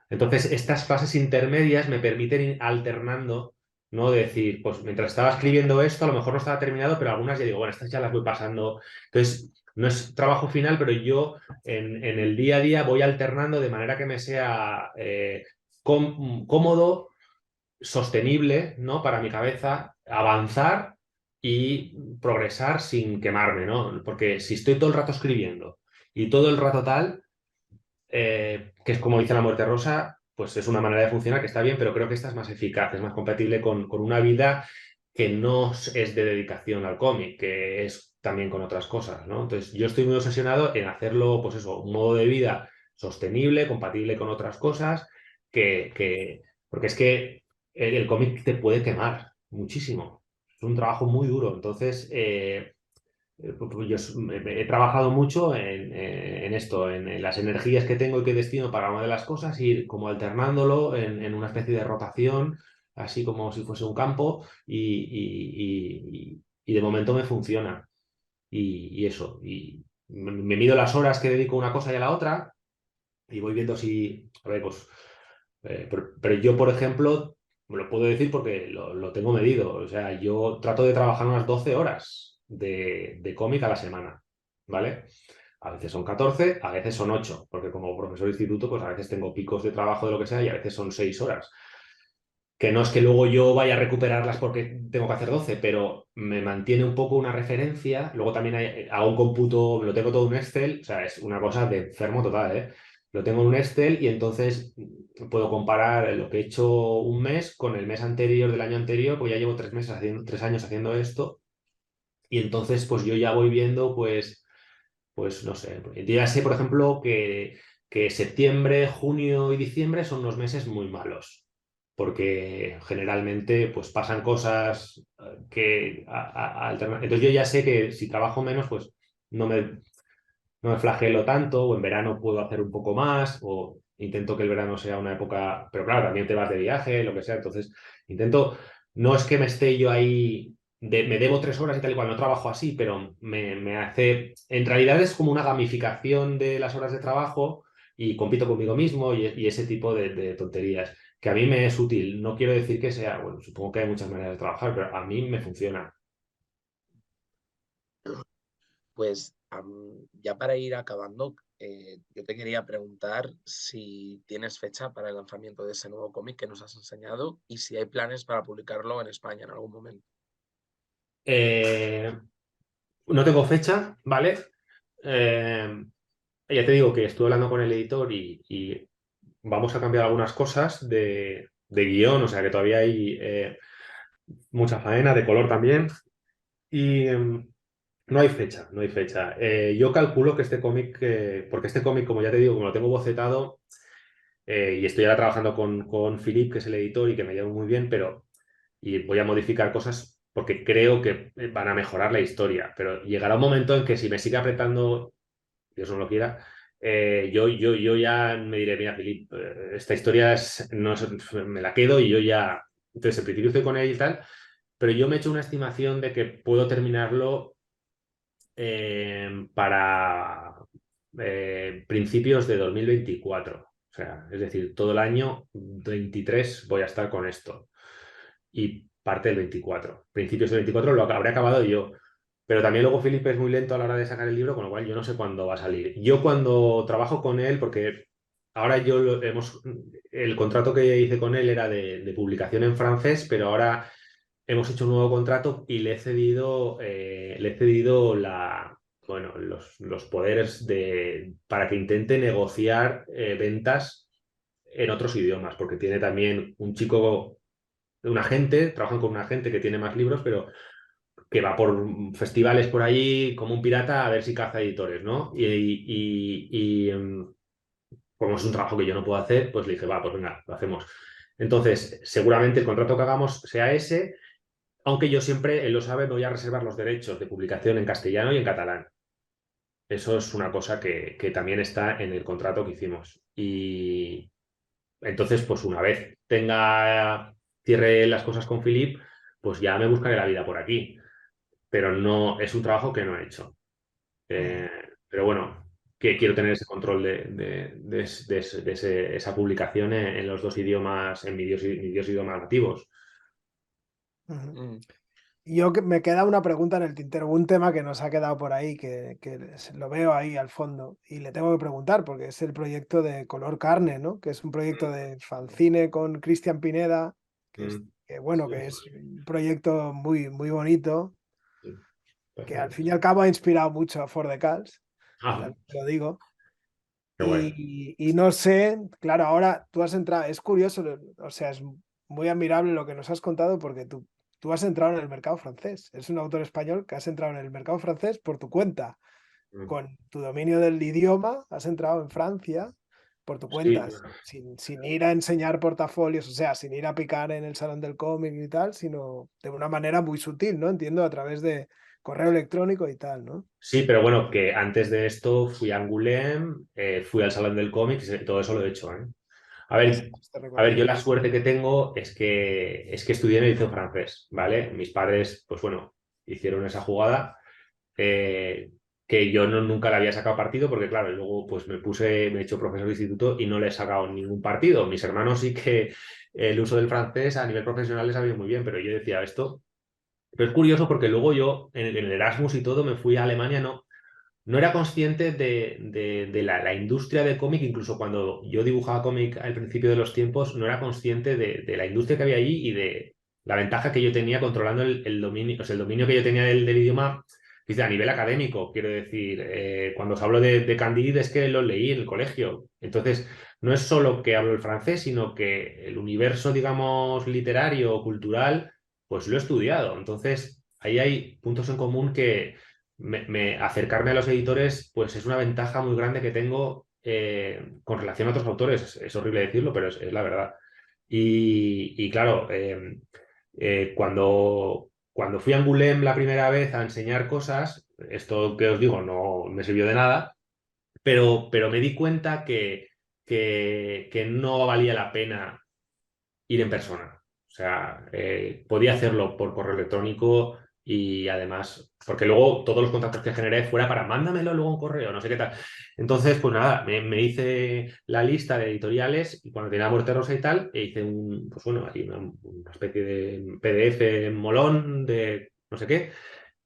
Entonces, estas fases intermedias me permiten ir alternando, ¿no? De decir, pues mientras estaba escribiendo esto, a lo mejor no estaba terminado, pero algunas ya digo, bueno, estas ya las voy pasando. Entonces, no es trabajo final, pero yo en el día a día voy alternando de manera que me sea cómodo, sostenible, ¿no? Para mi cabeza, avanzar y progresar sin quemarme, ¿no? Porque si estoy todo el rato escribiendo y todo el rato tal que es como dice La Muerte Rosa, pues es una manera de funcionar que está bien, pero creo que esta es más eficaz, es más compatible con una vida que no es de dedicación al cómic, que es también con otras cosas, ¿no? Entonces, yo estoy muy obsesionado en hacerlo, pues eso, un modo de vida sostenible, compatible con otras cosas, porque es que el cómic te puede quemar muchísimo. Es un trabajo muy duro. Entonces, pues yo he trabajado mucho en esto, en las energías que tengo y que destino para una de las cosas, ir como alternándolo en una especie de rotación así como si fuese un campo y de momento me funciona. Y eso, y me mido las horas que dedico a una cosa y a la otra y voy viendo si, a ver, pues, pero yo, por ejemplo, me lo puedo decir porque lo tengo medido, o sea, yo trato de trabajar unas 12 horas de cómic a la semana, ¿vale? A veces son 14, a veces son 8, porque como profesor de instituto, pues a veces tengo picos de trabajo de lo que sea y a veces son 6 horas. Que no es que luego yo vaya a recuperarlas porque tengo que hacer 12, pero me mantiene un poco una referencia. Luego también hago un cómputo, lo tengo todo en un Excel, o sea, es una cosa de enfermo total, ¿eh? Lo tengo en un Excel y entonces puedo comparar lo que he hecho un mes con el mes anterior del año anterior, pues ya llevo 3 meses haciendo, 3 años haciendo esto, y entonces pues yo ya voy viendo, pues no sé, yo ya sé, por ejemplo, que septiembre, junio y diciembre son unos meses muy malos, porque generalmente pues pasan cosas entonces yo ya sé que si trabajo menos, pues no me, no me flagelo tanto, o en verano puedo hacer un poco más, o intento que el verano sea una época, pero claro, también te vas de viaje, lo que sea, entonces intento, no es que me esté yo ahí, me debo 3 horas y tal y cual, no trabajo así, pero me hace, en realidad es como una gamificación de las horas de trabajo y compito conmigo mismo y ese tipo de tonterías, que a mí me es útil, no quiero decir que sea, bueno, supongo que hay muchas maneras de trabajar, pero a mí me funciona. Pues ya para ir acabando, yo te quería preguntar si tienes fecha para el lanzamiento de ese nuevo cómic que nos has enseñado y si hay planes para publicarlo en España en algún momento. Eh, no tengo fecha, ¿vale? Eh, ya te digo que estuve hablando con el editor y vamos a cambiar algunas cosas de guión, o sea que todavía hay mucha faena, de color también. Y no hay fecha, no hay fecha. Yo calculo que este cómic, porque este cómic, como ya te digo, como lo tengo bocetado, y estoy ahora trabajando con Philip, que es el editor y que me lleva muy bien, pero y voy a modificar cosas porque creo que van a mejorar la historia. Pero llegará un momento en que si me sigue apretando, Dios no lo quiera, yo ya me diré, mira, Filip, esta historia no, me la quedo y yo ya. Entonces, en principio estoy con él y tal, pero yo me he hecho una estimación de que puedo terminarlo para principios de 2024. O sea, es decir, todo el año 23 voy a estar con esto. Y parte del 24. Principios del 24 lo habré acabado yo. Pero también luego Felipe es muy lento a la hora de sacar el libro, con lo cual yo no sé cuándo va a salir. Yo cuando trabajo con él, porque ahora el contrato que hice con él era de publicación en francés, pero ahora hemos hecho un nuevo contrato y le he cedido bueno, los poderes para que intente negociar ventas en otros idiomas, porque tiene también un agente, trabajan con un agente que tiene más libros, pero que va por festivales por allí como un pirata a ver si caza editores, ¿no? Como es un trabajo que yo no puedo hacer, pues le dije, va, pues venga, lo hacemos. Entonces, seguramente el contrato que hagamos sea ese, aunque yo siempre, él lo sabe, me voy a reservar los derechos de publicación en castellano y en catalán. Eso es una cosa que también está en el contrato que hicimos. Y entonces, pues una vez cierre las cosas con Philip, pues ya me buscaré la vida por aquí. Pero no, es un trabajo que no he hecho. Ujú. Eh, pero bueno, que quiero tener ese control esa publicación en los dos idiomas, en mis dos idiomas nativos. Ujú. Mm, Me queda una pregunta en el tintero, un tema que nos ha quedado por ahí, que lo veo ahí al fondo y le tengo que preguntar porque es el proyecto de Color Carne, ¿no? Que es un proyecto de fanzine con Cristian Pineda, Mm, bueno, sí, que es un proyecto muy, muy bonito, sí, que al perfecto. fin y al cabo ha inspirado mucho a For the Cals, Ah, también te lo digo. qué guay. Y no sé, claro, ahora tú has entrado, es curioso, o sea, es muy admirable lo que nos has contado porque tú has entrado en el mercado francés. Es un autor español que has entrado en el mercado francés por tu cuenta, Mm, con tu dominio del idioma, has entrado en Francia por tu sí, cuenta, sin ir a enseñar portafolios, o sea, sin ir a picar en el salón del cómic y tal, sino de una manera muy sutil, ¿no? Entiendo, a través de correo electrónico y tal, ¿no? sí, pero bueno, que antes de esto fui a Angoulême, fui al Salón del Cómic, todo eso lo he hecho, ¿eh? A ver, este yo la recorrido. suerte que tengo es que estudié en el liceo francés, ¿vale? Mis padres, pues bueno, hicieron esa jugada eh, que yo nunca le había sacado partido porque, claro, luego pues me he hecho profesor de instituto y no le he sacado ningún partido. Mis hermanos sí que el uso del francés a nivel profesional les sabía muy bien, pero yo decía esto. Pero es curioso porque luego yo en el Erasmus y todo me fui a Alemania, no era consciente de la industria del cómic, incluso cuando yo dibujaba cómic al principio de los tiempos, no era consciente de la industria que había allí y de la ventaja que yo tenía controlando el dominio, o sea, el dominio que yo tenía del idioma, dice, a nivel académico, quiero decir, cuando os hablo de Candide es que lo leí en el colegio. Entonces, no es solo que hablo el francés, sino que el universo, digamos, literario o cultural, pues lo he estudiado. Entonces, ahí hay puntos en común que acercarme a los editores, pues es una ventaja muy grande que tengo con relación a otros autores. Es horrible decirlo, pero es la verdad. Y claro, cuando fui a Angoulême la primera vez a enseñar cosas, esto que os digo no me sirvió de nada, pero me di cuenta que no valía la pena ir en persona. O sea, podía hacerlo por correo electrónico y además, porque luego todos los contactos que generé fuera para mándamelo luego un correo, no sé qué tal. Entonces, pues nada, me hice la lista de editoriales y cuando tenía Muerte Rosa y tal, hice pues bueno, hay una especie de PDF molón de no sé qué.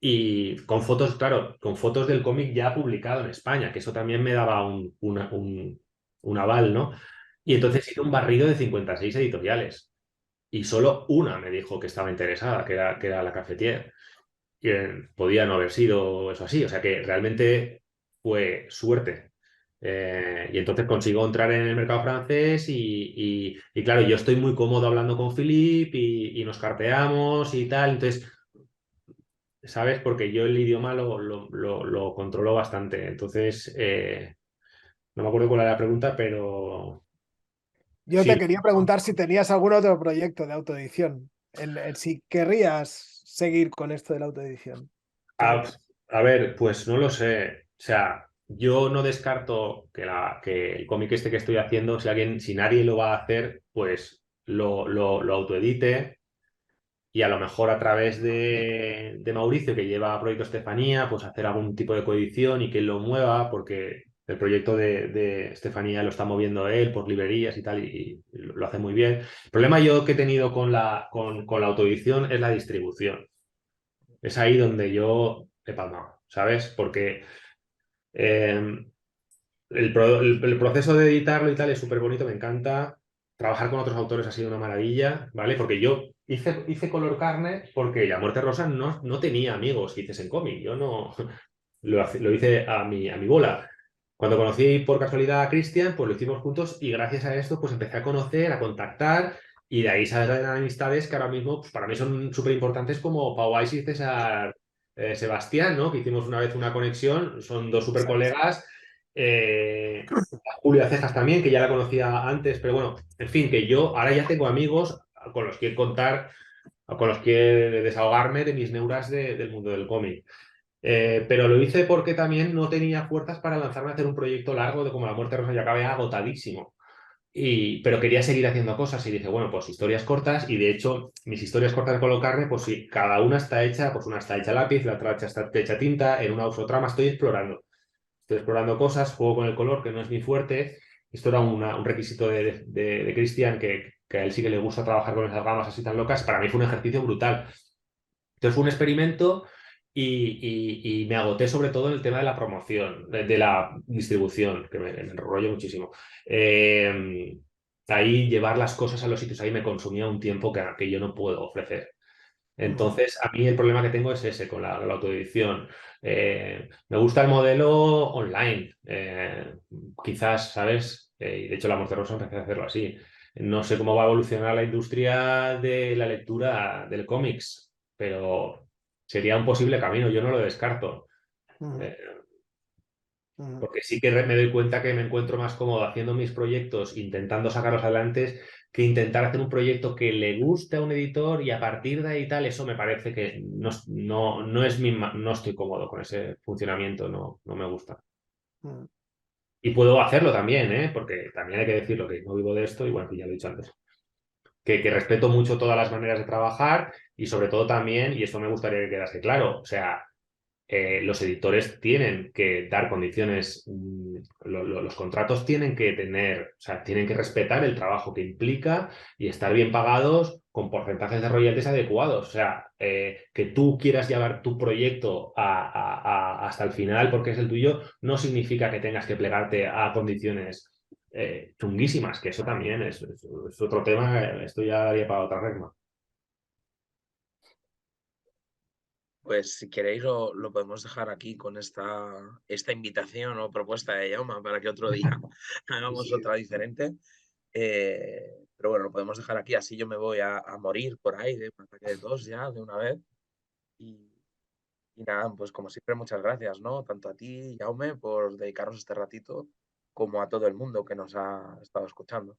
Y con fotos, claro, con fotos del cómic ya publicado en España, que eso también me daba un aval, ¿no? Y entonces hice un barrido de 56 editoriales y solo una me dijo que estaba interesada, que era la Cafetier. Y podía no haber sido eso así, o sea que realmente fue suerte. Y entonces consigo entrar en el mercado francés y claro, yo estoy muy cómodo hablando con Philippe y nos carteamos y tal, entonces, ¿sabes? Porque yo el idioma lo controlo bastante, entonces, no me acuerdo cuál era la pregunta, pero Yo sí. te quería preguntar si tenías algún otro proyecto de autoedición, si querrías seguir con esto de la autoedición. A, a ver, pues no lo sé. O sea, yo no descarto que el cómic este que estoy haciendo, si nadie lo va a hacer, pues lo autoedite y a lo mejor a través de Mauricio, que lleva Proyecto Estefanía, pues hacer algún tipo de coedición y que él lo mueva, porque el proyecto de Estefanía lo está moviendo él por librerías y tal, y lo hace muy bien. El problema yo que he tenido con la autoedición es la distribución. Es ahí donde yo he palmado, ¿sabes? Porque eh, el proceso de editarlo y tal es súper bonito, me encanta. Trabajar con otros autores ha sido una maravilla, ¿vale? Porque yo hice Color Carne porque La Muerte Rosa no tenía amigos que hiciesen cómic. Yo no lo hice a mi bola. Cuando conocí por casualidad a Cristian, pues lo hicimos juntos y gracias a esto pues empecé a conocer, a contactar y de ahí salen amistades que ahora mismo pues, para mí son súper importantes como Pau Weiss y César Sebastián, ¿no? Que hicimos una vez una conexión, son dos súper Exacto. colegas. Julia Cejas también, que ya la conocía antes, pero bueno, en fin, que yo ahora ya tengo amigos con los que contar, con los que desahogarme de mis neuras del mundo del cómic. Pero lo hice porque también no tenía fuerzas para lanzarme a hacer un proyecto largo de como La Muerte Rosa, ya acabé agotadísimo. Pero quería seguir haciendo cosas y dije, bueno, pues historias cortas y de hecho mis historias cortas de Color Carne, pues sí, cada una está hecha, pues una está hecha a lápiz, la otra está hecha a tinta, en una uso trama, estoy explorando. Estoy explorando cosas, juego con el color, que no es mi fuerte. Esto era un requisito de Cristian, que a él sí que le gusta trabajar con esas gamas así tan locas. Para mí fue un ejercicio brutal. Entonces fue un experimento y me agoté sobre todo en el tema de la promoción, de la distribución, que me enrollo muchísimo. Eh, ahí llevar las cosas a los sitios, ahí me consumía un tiempo que yo no puedo ofrecer. Ujú. Entonces, a mí el problema que tengo es ese con la autoedición. Me gusta el modelo online. Quizás, ¿sabes? Y de hecho, La Muerte Rosa empecé a hacerlo así. No sé cómo va a evolucionar la industria de la lectura del cómics, pero sería un posible camino. Yo no lo descarto. Ujú. Eh, Ujú. porque sí que me doy cuenta que me encuentro más cómodo haciendo mis proyectos, intentando sacarlos adelante, que intentar hacer un proyecto que le guste a un editor y a partir de ahí tal, eso me parece que no estoy cómodo con ese funcionamiento, no me gusta. Ujú. Y puedo hacerlo también, ¿eh? Porque también hay que decirlo, que no vivo de esto, y bueno, que ya lo he dicho antes. Que respeto mucho todas las maneras de trabajar y sobre todo también, y esto me gustaría que quedase claro, o sea, los editores tienen que dar condiciones, los contratos tienen que tener, o sea, tienen que respetar el trabajo que implica y estar bien pagados con porcentajes de royalties adecuados. O sea, que tú quieras llevar tu proyecto hasta el final porque es el tuyo, no significa que tengas que plegarte a condiciones chunguísimas, que eso también es otro tema, esto ya daría para otra regla. Pues si queréis lo podemos dejar aquí con esta invitación o propuesta de Jaume para que otro día hagamos Sí. otra diferente. Pero bueno, lo podemos dejar aquí, así yo me voy a morir por ahí de un ataque de tos ya de una vez. Y, y nada, pues como siempre, muchas gracias, ¿no? Tanto a ti, Jaume, por dedicarnos este ratito, como a todo el mundo que nos ha estado escuchando.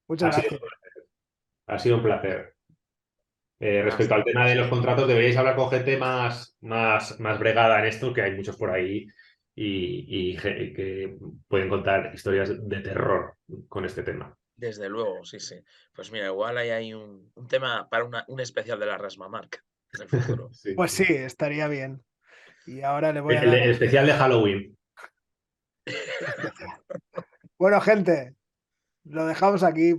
Muchas Ha sido, gracias. ha sido un placer. Respecto Hasta al la tema de los próxima. contratos, deberíais hablar con gente más bregada en esto, que hay muchos por ahí y que pueden contar historias de terror con este tema. Desde luego, sí, sí. Pues mira, igual hay un tema para un especial de la Resmamark en el futuro. Sí. Pues sí, estaría bien. Y ahora le voy a El dar especial de Halloween. el especial. Bueno, gente, lo dejamos aquí.